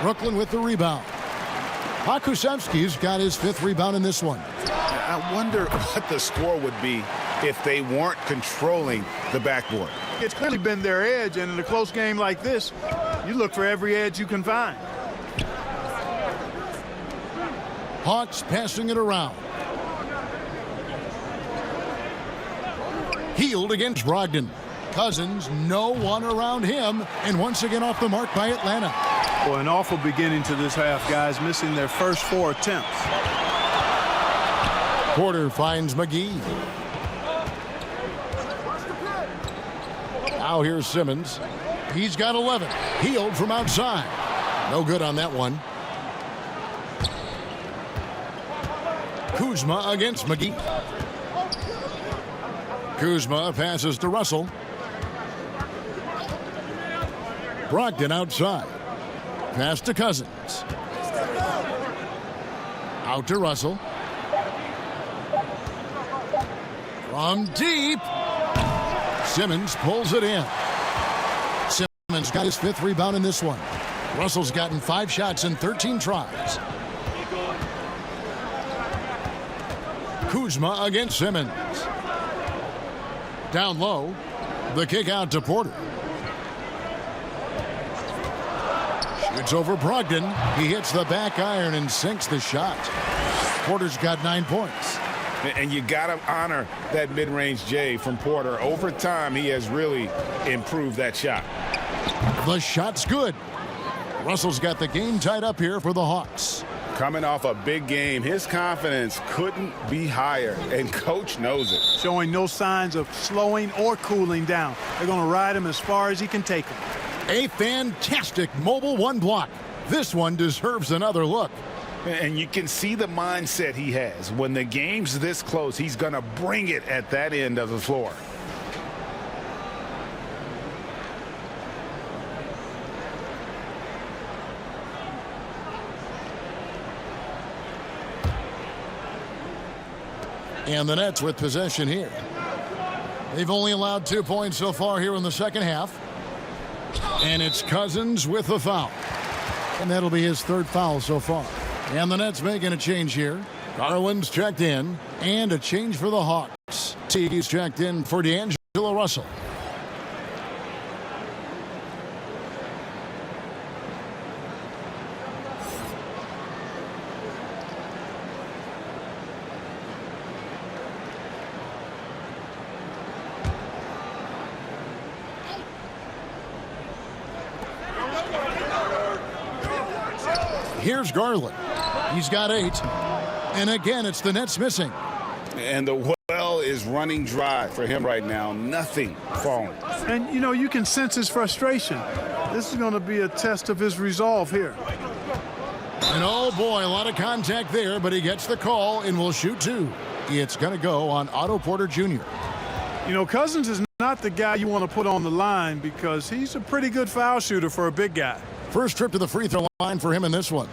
Brooklyn with the rebound. Pa Kusevski's got his 5th rebound in this one. I wonder what the score would be if they weren't controlling the backboard. It's clearly been their edge, and in a close game like this, You look for every edge you can find. Hawks passing it around. Healed against Brogdon. Cousins, no one around him, and once again off the mark by Atlanta. Boy, an awful beginning to this half, guys, missing their first 4 attempts. Porter finds McGee. Now here's Simmons. He's got 11. Healed from outside. No good on that one. Kuzma against McGee. Kuzma passes to Russell. Brogdon outside. Pass to Cousins. Out to Russell. From deep. Simmons pulls it in. Simmons got his 5th rebound in this one. Russell's gotten 5 shots in 13 tries. Kuzma against Simmons. Down low. The kick out to Porter. Shoots over Brogdon. He hits the back iron and sinks the shot. Porter's got 9 points. And you got to honor that mid-range J from Porter. Over time, he has really improved that shot. The shot's good. Russell's got the game tied up here for the Hawks. Coming off a big game, his confidence couldn't be higher, and coach knows it. Showing no signs of slowing or cooling down. They're going to ride him as far as he can take him. A fantastic mobile 1 block. This one deserves another look. And you can see the mindset he has. When the game's this close, he's going to bring it at that end of the floor. And the Nets with possession here. They've only allowed 2 points so far here in the second half. And it's Cousins with the foul. And that'll be his 3rd foul so far. And the Nets making a change here. Garland's checked in. And a change for the Hawks. Teague's checked in for D'Angelo Russell. Here's Garland. He's got 8. And again, it's the Nets missing. And the well is running dry for him right now. Nothing falling. And, you know, you can sense his frustration. This is going to be a test of his resolve here. And oh boy, a lot of contact there, but he gets the call and will shoot 2. It's going to go on Otto Porter Jr. You know, Cousins is not the guy you want to put on the line because he's a pretty good foul shooter for a big guy. First trip to the free throw line for him in this one.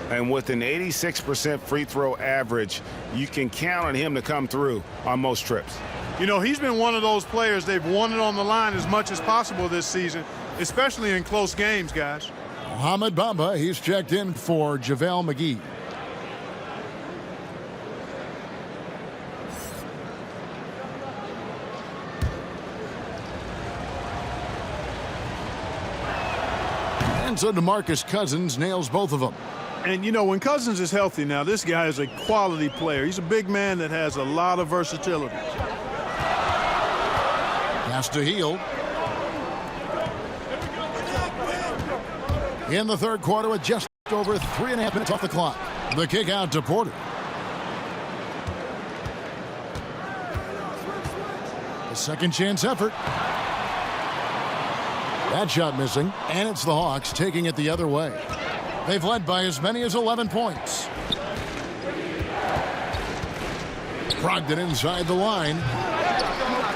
And with an 86% free throw average, you can count on him to come through on most trips. You know, he's been one of those players they've wanted on the line as much as possible this season, especially in close games, guys. Mohamed Bamba, he's checked in for JaVale McGee. And so DeMarcus Cousins nails both of them. And, you know, when Cousins is healthy now, this guy is a quality player. He's a big man that has a lot of versatility. Pass to Hield. In the 3rd quarter with just over 3.5 minutes off the clock. The kick out to Porter. A second chance effort. That shot missing, and it's the Hawks taking it the other way. They've led by as many as 11 points. Brogdon inside the line.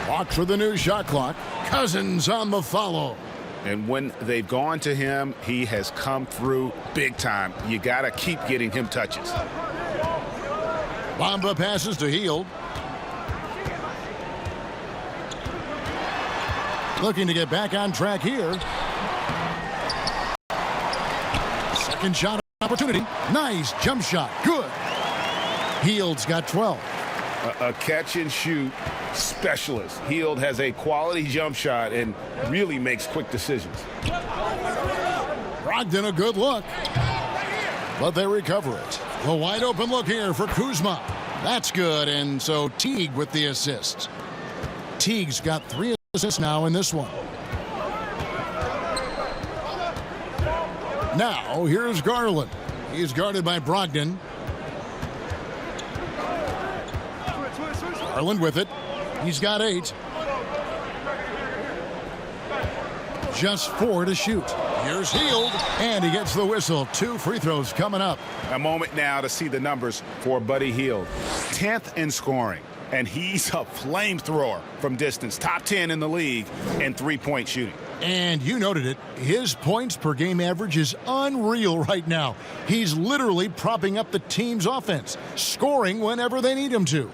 Hawks for the new shot clock. Cousins on the follow. And when they've gone to him, he has come through big time. You got to keep getting him touches. Bamba passes to Hield. Looking to get back on track here. Second shot opportunity. Nice jump shot. Good. Hield's got 12. A catch and shoot specialist. Hield has a quality jump shot and really makes quick decisions. Brogdon a good look. But they recover it. The wide open look here for Kuzma. That's good, and so Teague with the assist. Teague's got 3 assists now in this one. Now, here's Garland. He's guarded by Brogdon. Garland with it. He's got 8. Just 4 to shoot. Here's Hield, and he gets the whistle. 2 free throws coming up. A moment now to see the numbers for Buddy Hield. 10th in scoring, and he's a flamethrower from distance. Top 10 in the league in three-point shooting. And you noted it. His points per game average is unreal right now. He's literally propping up the team's offense, scoring whenever they need him to.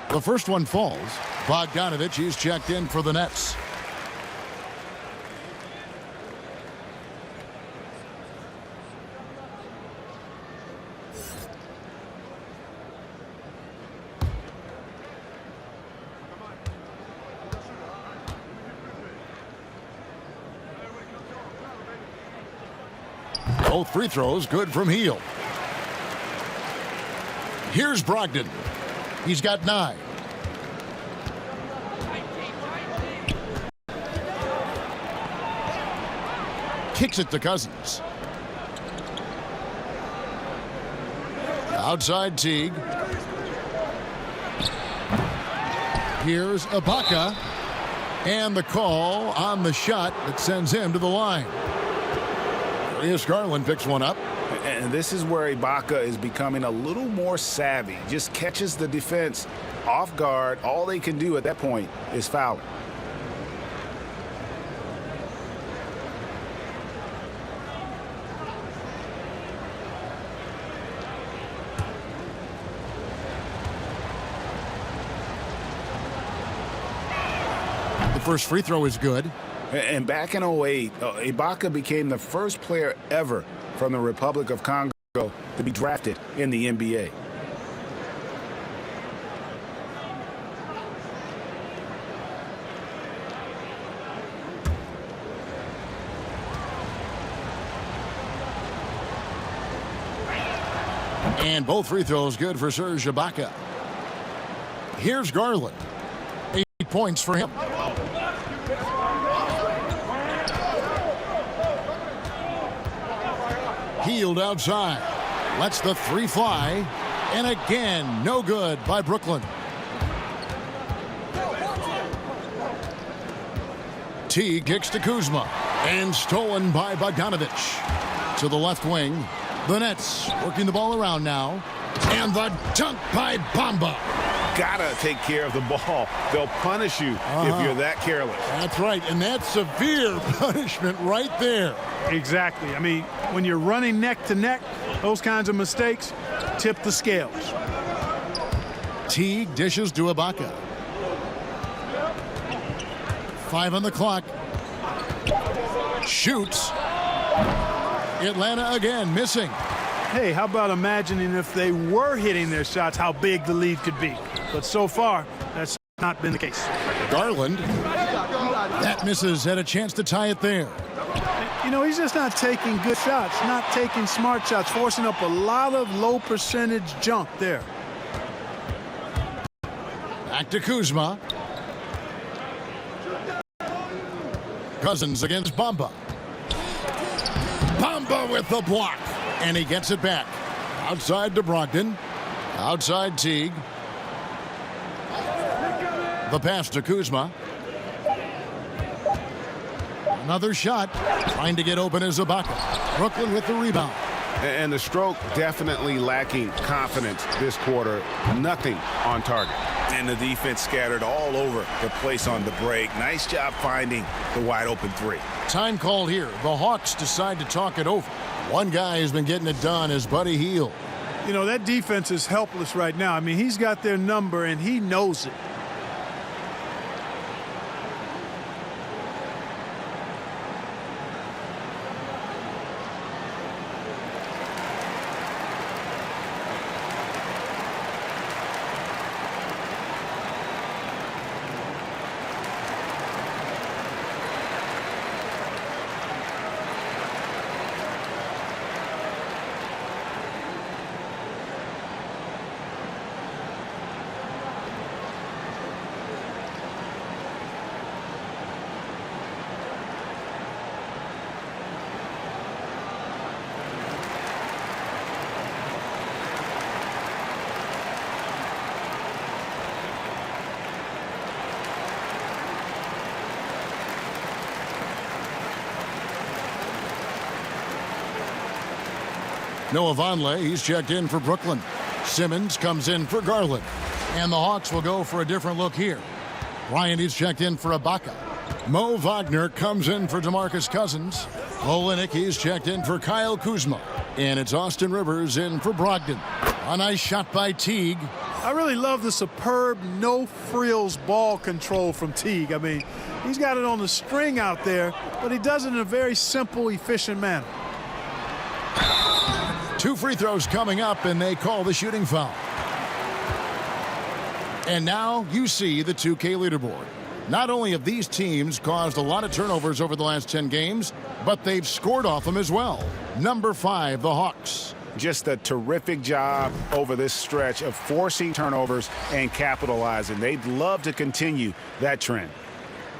The first one falls. Bogdanovich, he's checked in for the Nets. Both free throws good from Hield. Here's Brogdon. He's got 9. Kicks it to Cousins. Outside Teague. Here's Ibaka. And the call on the shot that sends him to the line. Darius Garland picks one up. And this is where Ibaka is becoming a little more savvy. Just catches the defense off guard. All they can do at that point is foul it. The first free throw is good. And back in 08, Ibaka became the first player ever from the Republic of Congo to be drafted in the NBA. And both free throws good for Serge Ibaka. Here's Garland. 8 points for him. Hield outside. Lets the 3 fly. And again, no good by Brooklyn. Teague kicks to Kuzma. And stolen by Bogdanovich. To the left wing. The Nets working the ball around now. And the dunk by Bamba. Gotta take care of the ball. They'll punish you if you're that careless. That's right, and that's severe punishment right there. Exactly. I mean, when you're running neck to neck, those kinds of mistakes tip the scales. Teague dishes to Ibaka. 5 on the clock. Shoots. Atlanta again missing. Hey, how about imagining if they were hitting their shots, how big the lead could be? But so far, that's not been the case. Garland. That misses. Had a chance to tie it there. You know, he's just not taking good shots, not taking smart shots, forcing up a lot of low percentage junk there. Back to Kuzma. Cousins against Bamba. Bamba with the block. And he gets it back. Outside to Brogdon. Outside Teague. The pass to Kuzma. Another shot. Trying to get open is Ibaka. Brooklyn with the rebound. And the stroke definitely lacking confidence this quarter. Nothing on target. And the defense scattered all over the place on the break. Nice job finding the wide open 3. Time called here. The Hawks decide to talk it over. One guy who's been getting it done is Buddy Hield. You know, that defense is helpless right now. I mean, he's got their number, and he knows it. Noah Vonleh, he's checked in for Brooklyn. Simmons comes in for Garland. And the Hawks will go for a different look here. Bryant, he's checked in for Ibaka. Mo Wagner comes in for DeMarcus Cousins. Olynyk, he's checked in for Kyle Kuzma. And it's Austin Rivers in for Brogdon. A nice shot by Teague. I really love the superb no-frills ball control from Teague. I mean, he's got it on the string out there, but he does it in a very simple, efficient manner. 2 free throws coming up, and they call the shooting foul. And now you see the 2K leaderboard. Not only have these teams caused a lot of turnovers over the last 10 games, but they've scored off them as well. Number 5, the Hawks. Just a terrific job over this stretch of forcing turnovers and capitalizing. They'd love to continue that trend.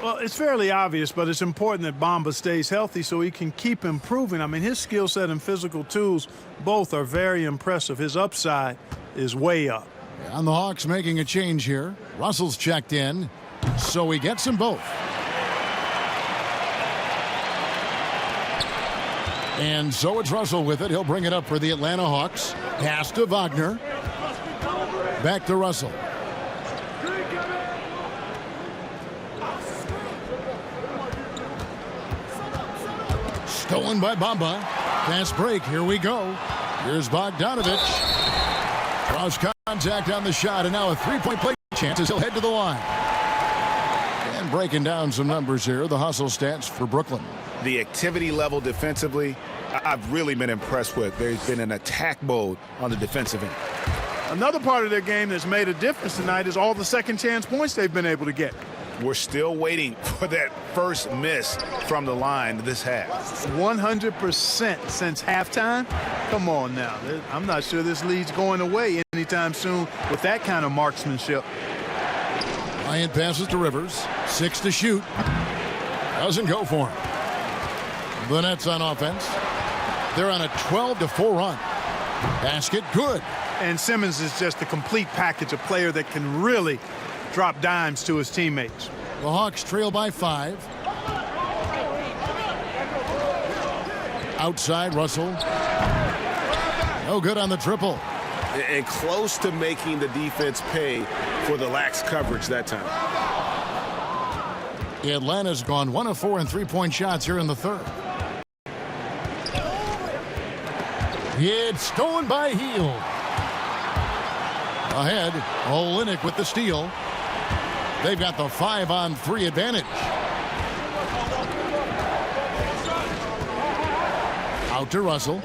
Well, it's fairly obvious, but it's important that Bamba stays healthy so he can keep improving. I mean, his skill set and physical tools both are very impressive. His upside is way up. And the Hawks making a change here. Russell's checked in, so he gets them both. And so it's Russell with it. He'll bring it up for the Atlanta Hawks. Pass to Wagner. Back to Russell. Stolen by Bamba. Fast break. Here we go. Here's Bogdanovich. Cross contact on the shot, and now a three-point play chance as he'll head to the line. And breaking down some numbers here, the hustle stats for Brooklyn. The activity level defensively, I've really been impressed with. There's been an attack mode on the defensive end. Another part of their game that's made a difference tonight is all the second chance points they've been able to get. We're still waiting for that first miss from the line this half. 100% since halftime? Come on now. I'm not sure this lead's going away anytime soon with that kind of marksmanship. Bryant passes to Rivers. 6 to shoot. Doesn't go for him. The Nets on offense. They're on a 12-4 run. Basket good. And Simmons is just a complete package, a player that can really drop dimes to his teammates. The Hawks trail by 5. Outside, Russell. No good on the triple. And close to making the defense pay for the lax coverage that time. Atlanta's gone 1 of 4 in three-point shots here in the third. It's stolen by Hield. Ahead, Olynyk with the steal. They've got the 5-on-3 advantage. Out to Russell.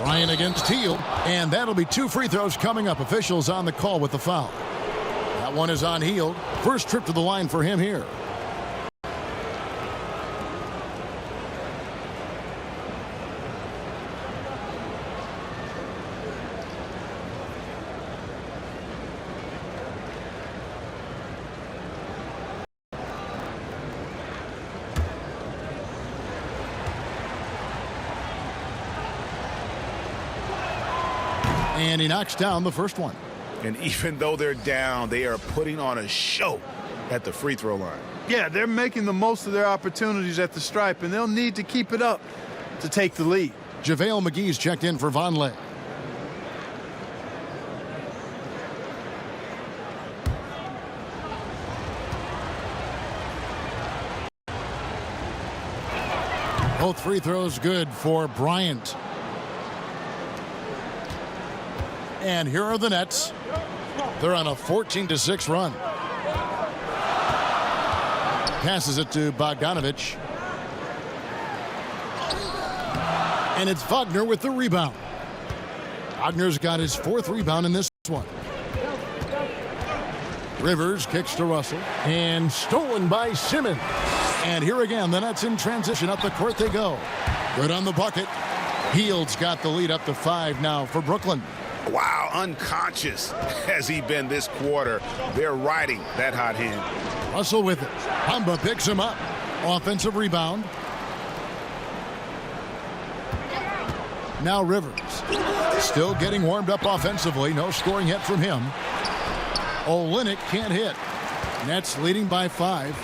Bryant against Hield, and that'll be 2 free throws coming up. Officials on the call with the foul. That one is on Hield. First trip to the line for him here. And he knocks down the first one. And even though they're down, they are putting on a show at the free throw line. Yeah, they're making the most of their opportunities at the stripe, and they'll need to keep it up to take the lead. JaVale McGee's checked in for Vonleh. Both free throws good for Bryant. And here are the Nets. They're on a 14-6 run. Passes it to Bogdanovich. And it's Wagner with the rebound. Wagner's got his 4th rebound in this one. Rivers kicks to Russell. And stolen by Simmons. And here again, the Nets in transition. Up the court they go. Good on the bucket. Hield's got the lead up to 5 now for Brooklyn. Wow, unconscious has he been this quarter. They're riding that hot hand. Russell with it. Bamba picks him up. Offensive rebound. Now Rivers. Still getting warmed up offensively. No scoring yet from him. Olynyk can't hit. Nets leading by 5.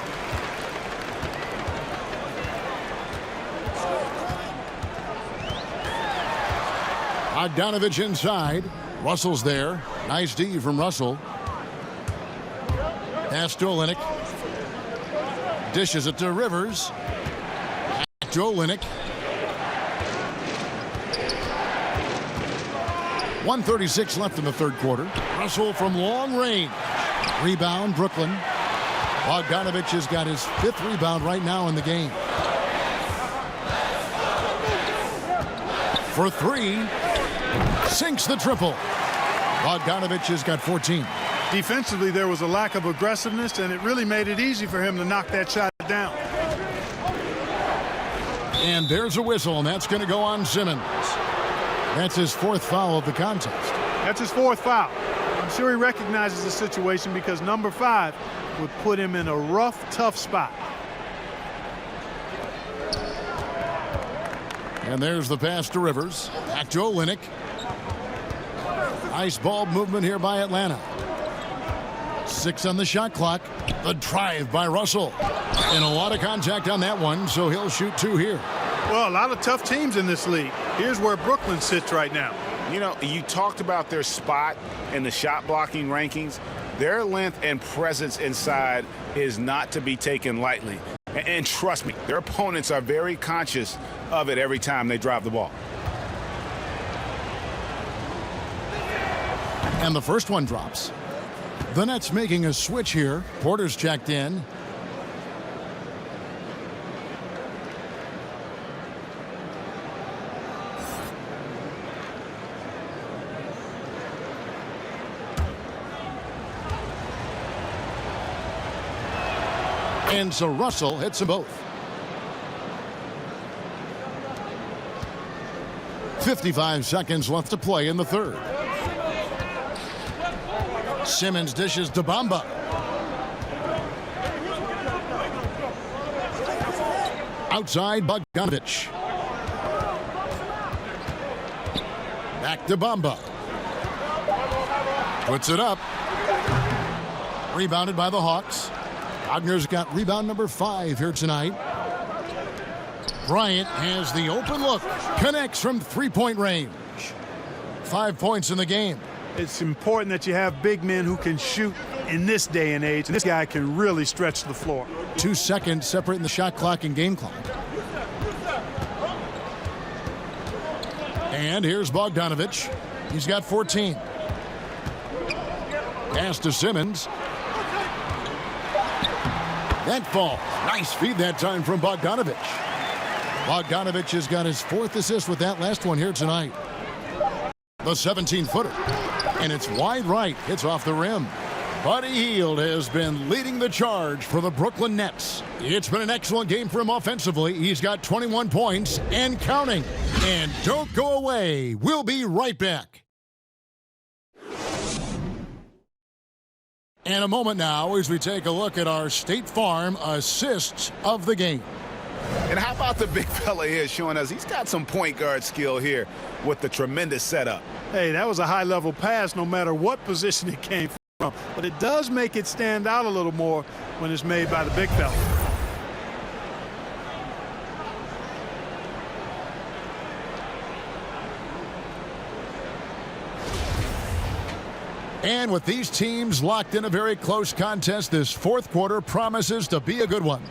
Bogdanovich inside. Russell's there. Nice D from Russell. Pass to Olynyk. Dishes it to Rivers. Back to Olynyk. 1:36 left in the third quarter. Russell from long range. Rebound, Brooklyn. Bogdanovich has got his 5th rebound right now in the game. For 3. Sinks the triple. Bogdanovich has got 14. Defensively, there was a lack of aggressiveness, and it really made it easy for him to knock that shot down. And there's a whistle, and that's going to go on Simmons. That's his 4th foul of the contest. That's his 4th foul. I'm sure he recognizes the situation because number 5 would put him in a rough, tough spot. And there's the pass to Rivers. Back to Olynyk. Nice ball movement here by Atlanta. 6 on the shot clock. The drive by Russell. And a lot of contact on that one, so he'll shoot 2 here. Well, a lot of tough teams in this league. Here's where Brooklyn sits right now. You know, you talked about their spot in the shot blocking rankings. Their length and presence inside is not to be taken lightly. And trust me, their opponents are very conscious of it every time they drive the ball. And the first one drops. The Nets making a switch here. Porter's checked in. And so Russell hits them both. 55 seconds left to play in the third. Simmons dishes to Bamba. Outside Bogdanovich. Back to Bamba. Puts it up. Rebounded by the Hawks. Wagner's got rebound number 5 here tonight. Bryant has the open look. Connects from 3-point range. 5 points in the game. It's important that you have big men who can shoot in this day and age. And this guy can really stretch the floor. 2 seconds separating the shot clock and game clock. And here's Bogdanovich. He's got 14. Pass to Simmons. That fall. Nice feed that time from Bogdanovich. Bogdanovich has got his 4th assist with that last one here tonight. The 17-footer. And it's wide right. It's off the rim. Buddy Hield has been leading the charge for the Brooklyn Nets. It's been an excellent game for him offensively. He's got 21 points and counting. And don't go away. We'll be right back. And a moment now as we take a look at our State Farm assists of the game. And how about the big fella here showing us he's got some point guard skill here with the tremendous setup. Hey, that was a high-level pass no matter what position it came from. But it does make it stand out a little more when it's made by the big fella. And with these teams locked in a very close contest, this 4th quarter promises to be a good one.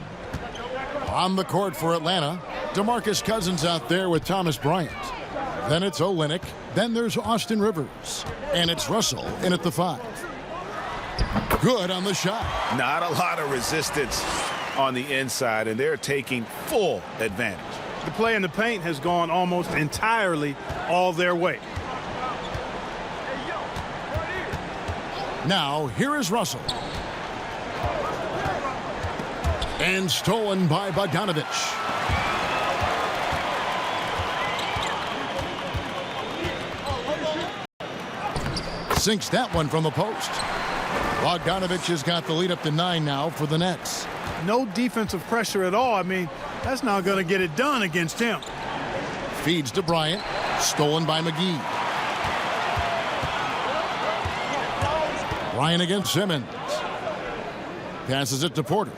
On the court for Atlanta, DeMarcus Cousins out there with Thomas Bryant. Then it's Olynyk. Then there's Austin Rivers. And it's Russell in at the 5. Good on the shot. Not a lot of resistance on the inside, and they're taking full advantage. The play in the paint has gone almost entirely all their way. Now, here is Russell. And stolen by Bogdanovich. Sinks that one from the post. Bogdanovich has got the lead up to 9 now for the Nets. No defensive pressure at all. I mean, that's not going to get it done against him. Feeds to Bryant. Stolen by McGee. Bryant against Simmons. Passes it to Porter.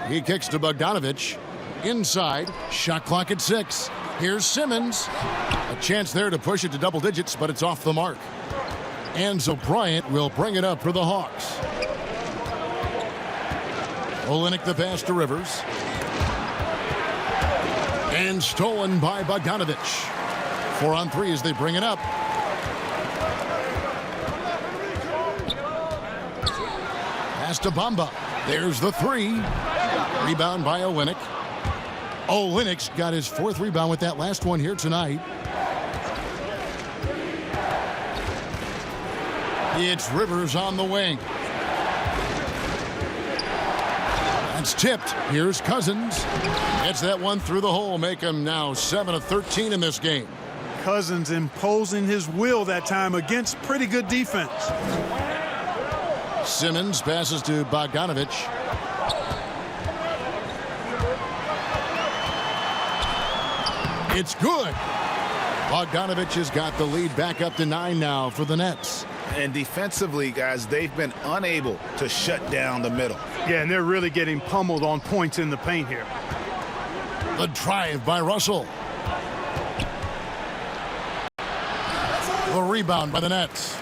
He kicks to Bogdanovich. inside. Shot clock at 6. Here's Simmons. A chance there to push it to double digits, but it's off the mark. And so Bryant will bring it up for the Hawks. Olynyk the pass to Rivers. And stolen by Bogdanovich. 4 on 3 as they bring it up. Pass to Bamba. There's the 3. Rebound by Olynyk. Olynyk's got his 4th rebound with that last one here tonight. It's Rivers on the wing. That's tipped. Here's Cousins. Gets that one through the hole. Make him now 7 of 13 in this game. Cousins imposing his will that time against pretty good defense. Simmons passes to Bogdanovich. It's good. Bogdanovich has got the lead back up to 9 now for the Nets. And defensively, guys, they've been unable to shut down the middle. Yeah, and they're really getting pummeled on points in the paint here. The drive by Russell. The rebound by the Nets.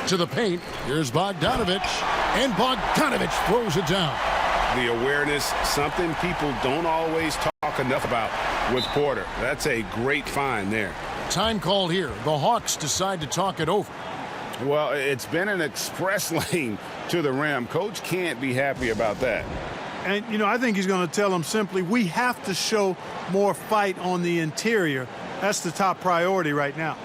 To the paint. Here's Bogdanovich. And Bogdanovich throws it down. The awareness, something people don't always talk enough about with Porter. That's a great find there. Time called here. The Hawks decide to talk it over. Well, it's been an express lane to the rim. Coach can't be happy about that. And, you know, I think he's going to tell them simply, we have to show more fight on the interior. That's the top priority right now.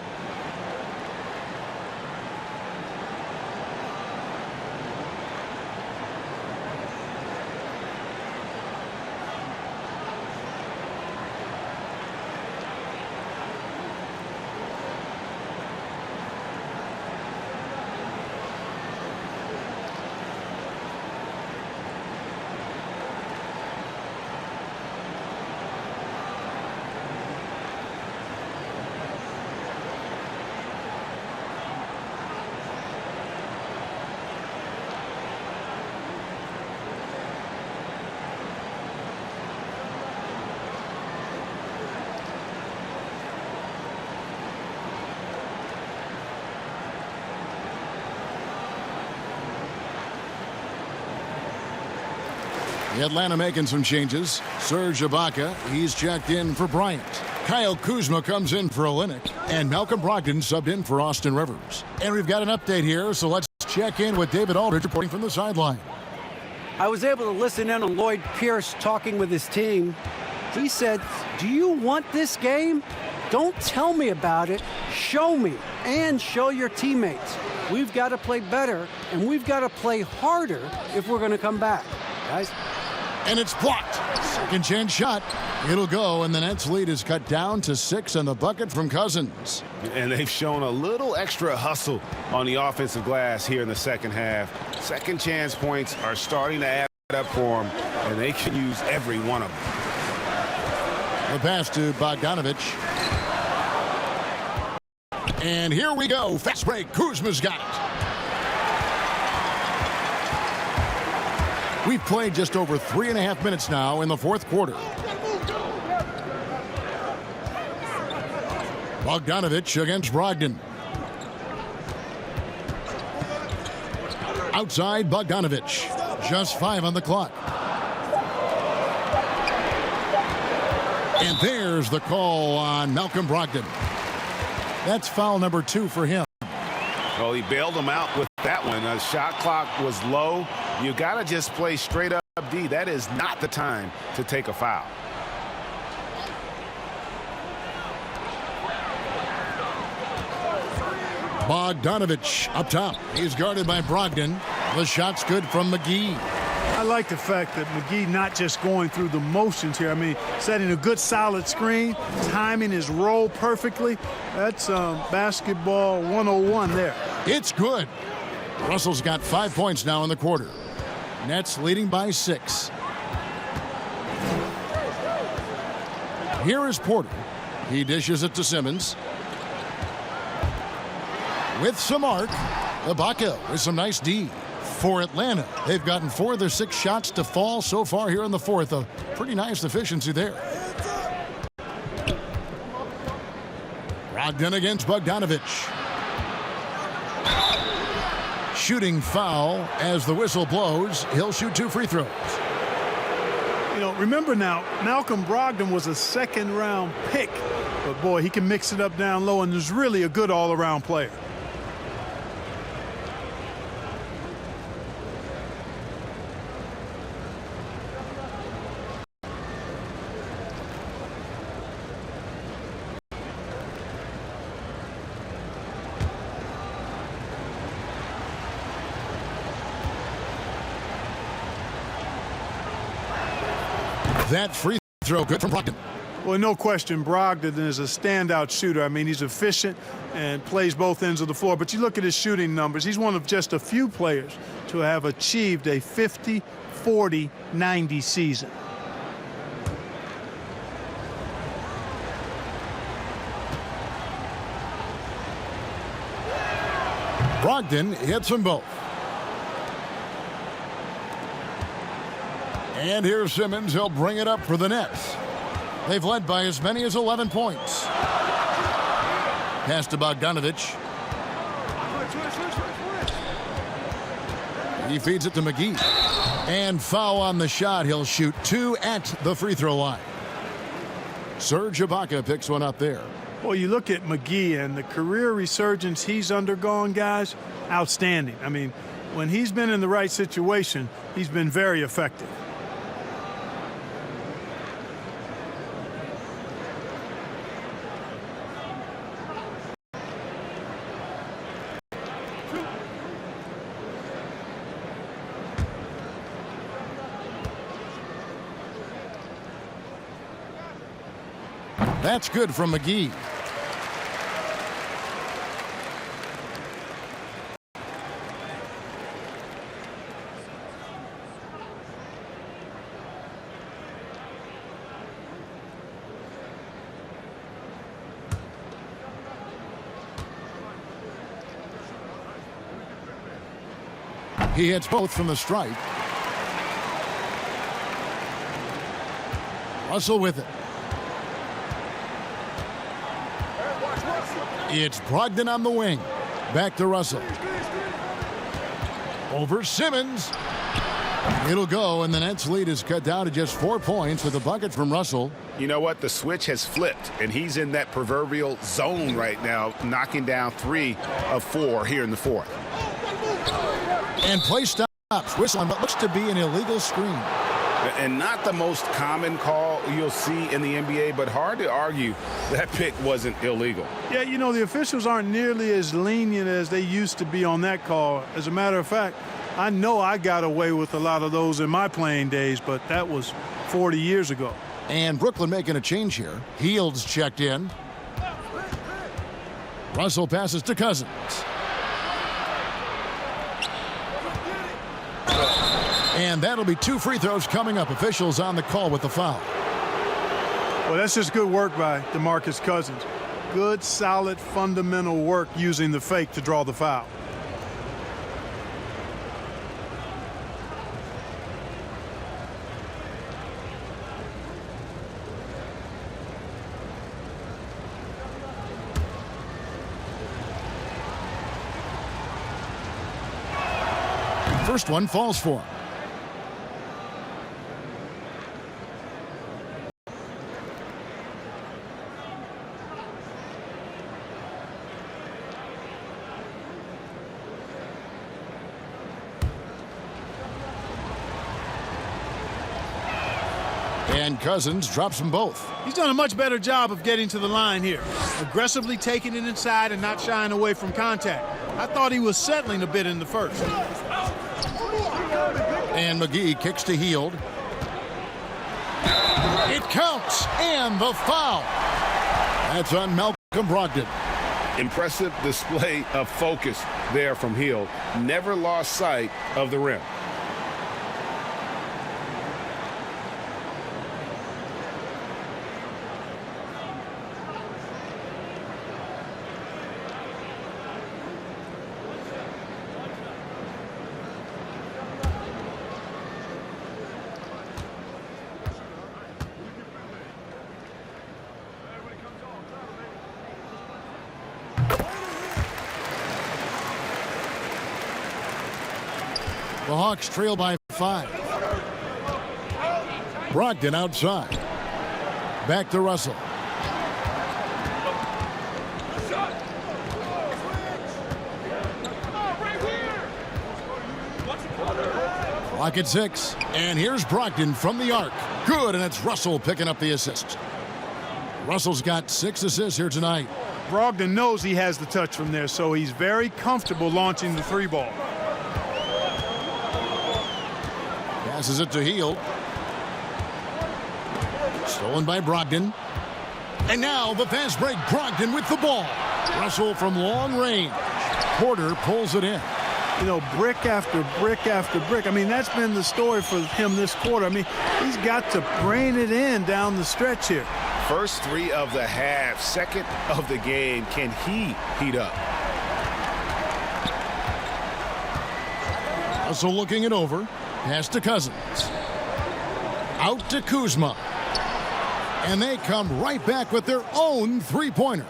Atlanta making some changes. Serge Ibaka, he's checked in for Bryant. Kyle Kuzma comes in for Olynyk. And Malcolm Brogdon subbed in for Austin Rivers. And we've got an update here, so let's check in with David Aldridge reporting from the sideline. I was able to listen in on Lloyd Pierce talking with his team. He said, do you want this game? Don't tell me about it. Show me and show your teammates. We've got to play better, and we've got to play harder if we're going to come back. Guys. And it's blocked. Second chance shot. It'll go, and the Nets lead is cut down to 6 on the bucket from Cousins. And they've shown a little extra hustle on the offensive glass here in the second half. Second chance points are starting to add up for them, and they can use every one of them. The pass to Bogdanovich. And here we go. Fast break. Kuzma's got it. We've played just over 3.5 minutes now in the fourth quarter. Bogdanovich against Brogdon. Outside Bogdanovich. Just 5 on the clock. And there's the call on Malcolm Brogdon. That's foul number 2 for him. Well, he bailed him out with that one. The shot clock was low. You got to just play straight up D. That is not the time to take a foul. Bogdanovich up top. He's guarded by Brogdon. The shot's good from McGee. I like the fact that McGee not just going through the motions here. I mean, setting a good solid screen, timing his roll perfectly. That's basketball 101 there. It's good. Russell's got 5 points now in the quarter. Nets leading by 6. Here is Porter. He dishes it to Simmons. With some arc, Ibaka with some nice D. For Atlanta, they've gotten 4 of their 6 shots to fall so far here in the fourth. A pretty nice efficiency there. Brogdon against Bogdanovich. Shooting foul as the whistle blows. He'll shoot 2 free throws. You know, remember now, Malcolm Brogdon was a second-round pick. But, boy, he can mix it up down low and is really a good all-around player. That free throw good from Brogdon. Well, no question, Brogdon is a standout shooter. I mean, he's efficient and plays both ends of the floor. But you look at his shooting numbers, he's one of just a few players to have achieved a 50-40-90 season. Brogdon hits them both. And here's Simmons. He'll bring it up for the Nets. They've led by as many as 11 points. Pass to Bogdanovich. He feeds it to McGee. And foul on the shot. He'll shoot 2 at the free throw line. Serge Ibaka picks one up there. Well, you look at McGee and the career resurgence he's undergone, guys, outstanding. I mean, when he's been in the right situation, he's been very effective. That's good from McGee. He hits both from the stripe. Russell with it. It's Brogdon on the wing. Back to Russell. Over Simmons. It'll go, and the Nets lead is cut down to just 4 points with a bucket from Russell. You know what? The switch has flipped, and he's in that proverbial zone right now, knocking down 3 of 4 here in the fourth. And play stops. Whistle on what looks to be an illegal screen. And not the most common call you'll see in the NBA, but hard to argue that pick wasn't illegal. Yeah, you know, the officials aren't nearly as lenient as they used to be on that call. As a matter of fact, I know I got away with a lot of those in my playing days, but that was 40 years ago. And Brooklyn making a change here. Hields checked in. Russell passes to Cousins. And that'll be 2 free throws coming up. Officials on the call with the foul. Well, that's just good work by DeMarcus Cousins. Good, solid, fundamental work using the fake to draw the foul. First one falls for him. And Cousins drops them both. He's done a much better job of getting to the line here. Aggressively taking it inside and not shying away from contact. I thought he was settling a bit in the first. And McGee kicks to Hield. It counts, and the foul. That's on Malcolm Brogdon. Impressive display of focus there from Hield. Never lost sight of the rim. The Hawks trail by 5. Brogdon outside. Back to Russell. Clock at 6. And here's Brogdon from the arc. Good, and it's Russell picking up the assist. Russell's got 6 assists here tonight. Brogdon knows he has the touch from there, so he's very comfortable launching the 3 ball. Passes it to Hield. Stolen by Brogdon. And now the fast break. Brogdon with the ball. Russell from long range. Porter pulls it in. You know, brick after brick after brick. I mean, that's been the story for him this quarter. I mean, he's got to brain it in down the stretch here. First 3 of the half, second of the game. Can he heat up? Russell looking it over. Pass to Cousins. Out to Kuzma. And they come right back with their own 3-pointer.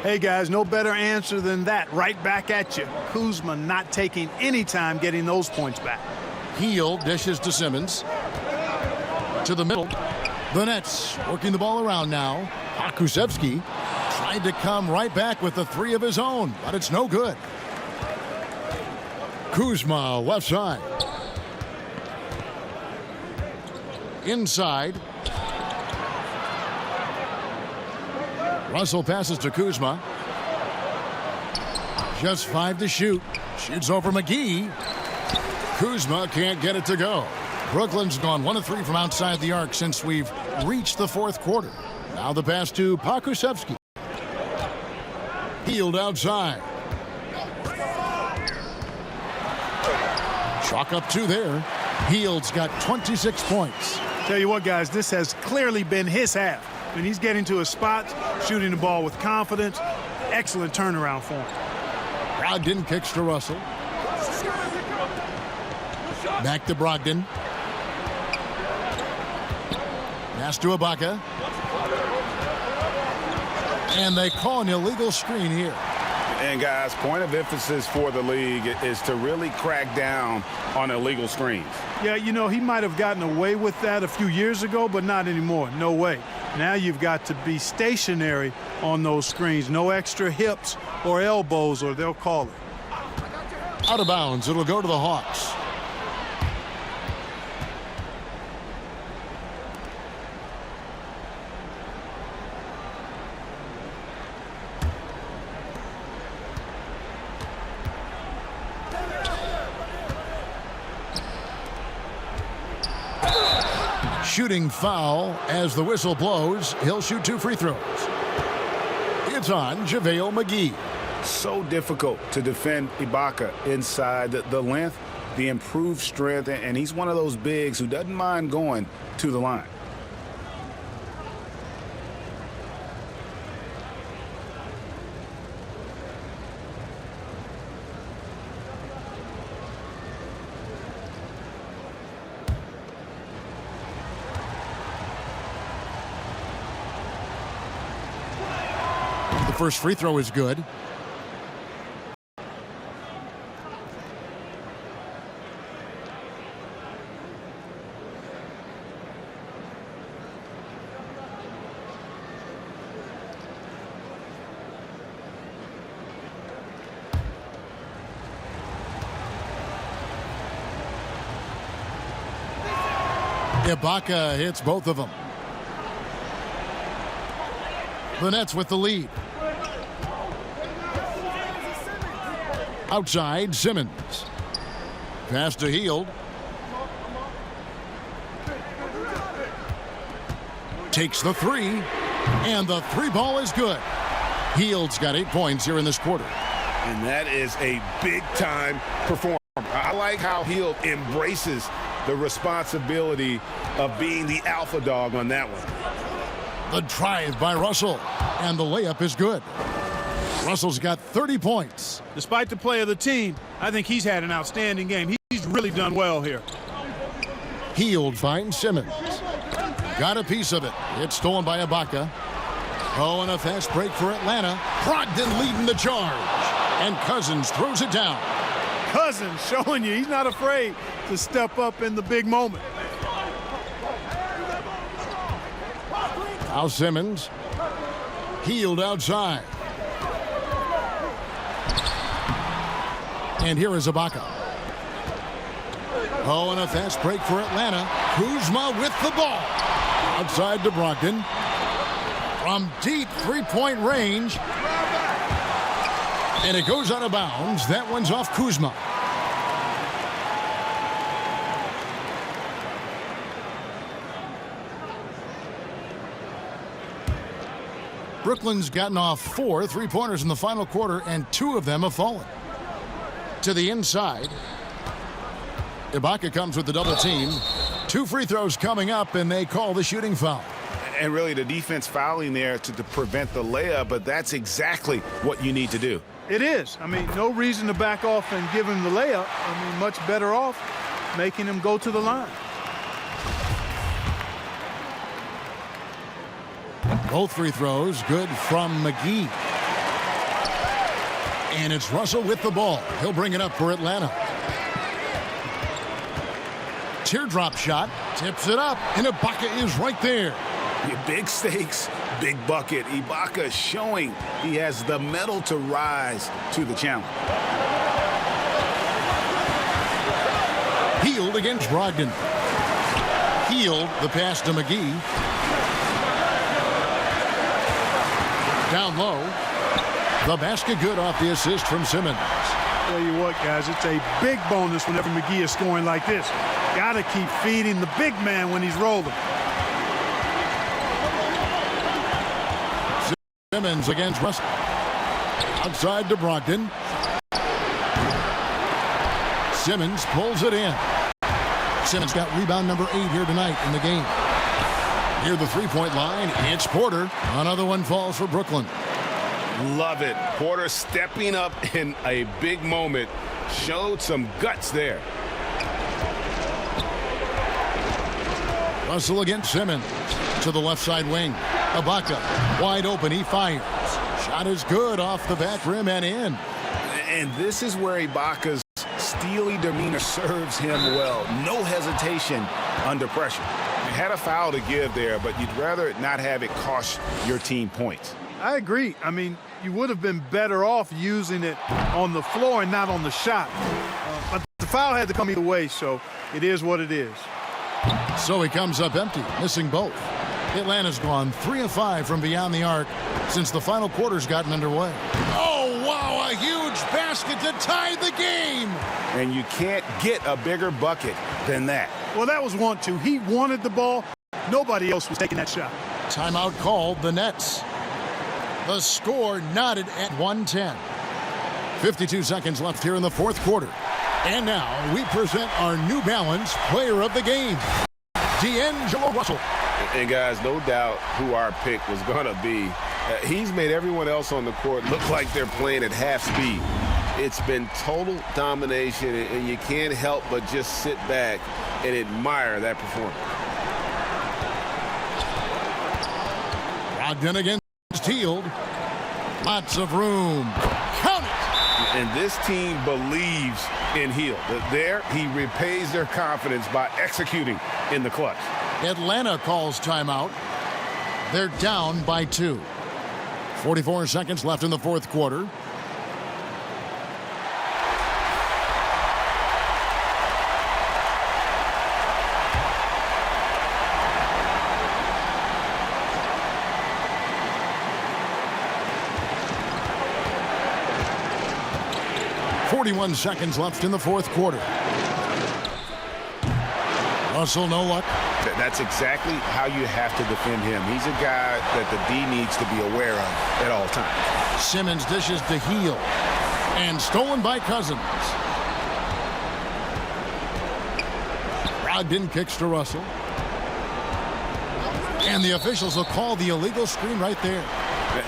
Hey, guys, no better answer than that. Right back at you. Kuzma not taking any time getting those points back. Hield dishes to Simmons. To the middle. The Nets working the ball around now. Pokusevski tried to come right back with the 3 of his own, but it's no good. Kuzma left side. Inside. Russell passes to Kuzma. Just 5 to shoot. Shoots over McGee. Kuzma can't get it to go. Brooklyn's gone 1 of 3 from outside the arc since we've reached the 4th quarter. Now the pass to Pokusevski. Hield outside. Chalk up 2 there. Hield's got 26 points. Tell you what, guys, this has clearly been his half. When he's getting to his spots, shooting the ball with confidence, excellent turnaround for him. Brogdon kicks to Russell. Back to Brogdon. Pass to Ibaka. And they call an illegal screen here. And, guys, point of emphasis for the league is to really crack down on illegal screens. Yeah, you know, he might have gotten away with that a few years ago, but not anymore. No way. Now you've got to be stationary on those screens. No extra hips or elbows, or they'll call it. Out of bounds. It'll go to the Hawks. Shooting foul as the whistle blows. He'll shoot 2 free throws. It's on JaVale McGee. So difficult to defend Ibaka inside the length, the improved strength, and he's one of those bigs who doesn't mind going to the line. The first free throw is good. Ibaka hits both of them. The Nets with the lead. Outside, Simmons. Pass to Hield. Takes the 3. And the 3 ball is good. Hield's got 8 points here in this quarter. And that is a big-time performance. I like how Hield embraces the responsibility of being the alpha dog on that one. The drive by Russell. And the layup is good. Russell's got 30 points. Despite the play of the team, I think he's had an outstanding game. He's really done well here. Hield finds Simmons. Got a piece of it. It's stolen by Ibaka. Oh, and a fast break for Atlanta. Brogdon leading the charge. And Cousins throws it down. Cousins showing you he's not afraid to step up in the big moment. Now Simmons. Healed outside. And here is Ibaka. Oh, and a fast break for Atlanta. Kuzma with the ball. Outside to Brogdon. From deep three-point range. And it goes out of bounds. That one's off Kuzma. Brooklyn's gotten off 4 3-pointers in the final quarter, and 2 of them have fallen. To the inside. Ibaka comes with the double team. 2 free throws coming up, and they call the shooting foul. And really the defense fouling there to prevent the layup, but that's exactly what you need to do. It is. I mean, no reason to back off and give him the layup. I mean, much better off making him go to the line. Both free throws good from McGee. And it's Russell with the ball. He'll bring it up for Atlanta. Teardrop shot. Tips it up. And Ibaka is right there. Big stakes, big bucket. Ibaka showing he has the mettle to rise to the challenge. Healed against Brogdon. Healed the pass to McGee. Down low. The basket good off the assist from Simmons. Tell you what, guys, it's a big bonus whenever McGee is scoring like this. Got to keep feeding the big man when he's rolling. Simmons against Russell. Outside to Brogdon. Simmons pulls it in. Simmons got rebound number 8 here tonight in the game. Near the three-point line, it's Porter. Another one falls for Brooklyn. Love it. Porter stepping up in a big moment. Showed some guts there. Russell against Simmons. To the left side wing. Ibaka wide open. He fires. Shot is good off the back rim and in. And this is where Ibaka's steely demeanor serves him well. No hesitation under pressure. You had a foul to give there, but you'd rather not have it cost your team points. I agree. I mean, you would have been better off using it on the floor and not on the shot. But the foul had to come either way, so it is what it is. So he comes up empty, missing both. Atlanta's gone 3 of 5 from beyond the arc since the final quarter's gotten underway. Oh, wow, a huge basket to tie the game. And you can't get a bigger bucket than that. Well, that was 1-2. He wanted the ball. Nobody else was taking that shot. Timeout called, the Nets. The score knotted at 110. 52 seconds left here in the fourth quarter. And now we present our New Balance player of the game, D'Angelo Russell. And guys, no doubt who our pick was going to be. He's made everyone else on the court look like they're playing at half speed. It's been total domination, and you can't help but just sit back and admire that performance. Brogdon against Hield. Lots of room. Count it! And this team believes in Hield. There, he repays their confidence by executing in the clutch. Atlanta calls timeout. They're down by 2. 44 seconds left in the fourth quarter. .41 seconds left in the fourth quarter. Russell, no luck. That's exactly how you have to defend him. He's a guy that the D needs to be aware of at all times. Simmons dishes to Hield. And stolen by Cousins. Brogdon kicks to Russell. And the officials will call the illegal screen right there.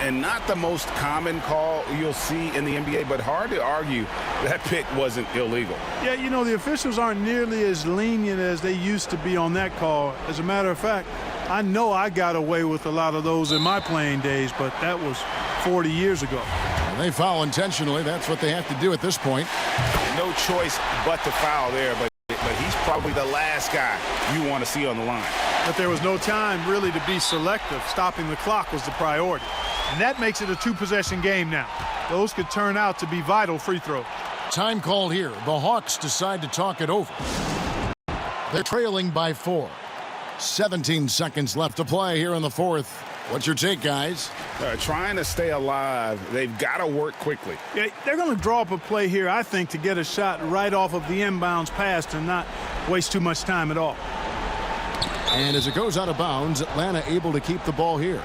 And not the most common call you'll see in the NBA, but hard to argue that pick wasn't illegal. Yeah, you know, the officials aren't nearly as lenient as they used to be on that call. As a matter of fact, I know I got away with a lot of those in my playing days, but that was 40 years ago. They foul intentionally. That's what they have to do at this point. No choice but to foul there, but he's probably the last guy you want to see on the line. But there was no time really to be selective. Stopping the clock was the priority. And that makes it a two-possession game now. Those could turn out to be vital free throws. Time call here. The Hawks decide to talk it over. They're trailing by 4. 17 seconds left to play here in the fourth. What's your take, guys? Trying to stay alive. They've got to work quickly. Yeah, they're going to draw up a play here, I think, to get a shot right off of the inbounds pass and not waste too much time at all. And as it goes out of bounds, Atlanta able to keep the ball here.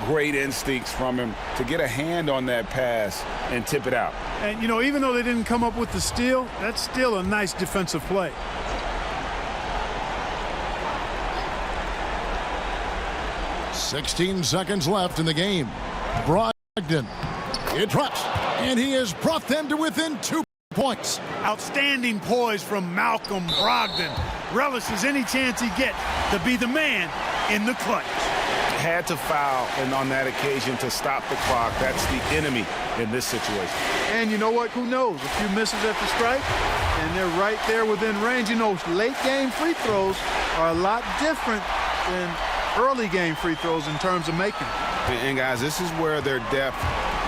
Great instincts from him to get a hand on that pass and tip it out. And, you know, even though they didn't come up with the steal, that's still a nice defensive play. "16 seconds left in the game. Brogdon. It drops, and he has brought them to within 2 points. Outstanding poise from Malcolm Brogdon. Relishes any chance he gets to be the man in the clutch. Had to foul, and on that occasion to stop the clock. That's the enemy in this situation. And you know what? Who knows? A few misses at the stripe, and they're right there within range. You know, late game free throws are a lot different than early game free throws in terms of making them. And guys, this is where their depth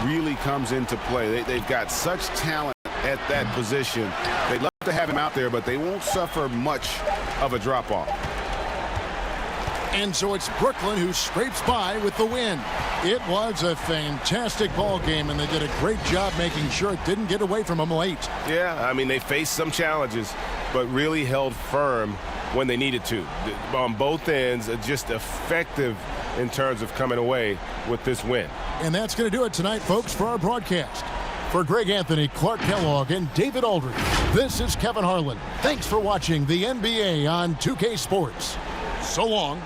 really comes into play. They've got such talent at that position. They'd love to have him out there, but they won't suffer much of a drop-off. And so it's Brooklyn who scrapes by with the win. It was a fantastic ball game, and they did a great job making sure it didn't get away from them late. Yeah, I mean, they faced some challenges, but really held firm when they needed to. On both ends, just effective in terms of coming away with this win. And that's going to do it tonight, folks, for our broadcast. For Greg Anthony, Clark Kellogg, and David Aldridge, this is Kevin Harlan. Thanks for watching the NBA on 2K Sports. So long.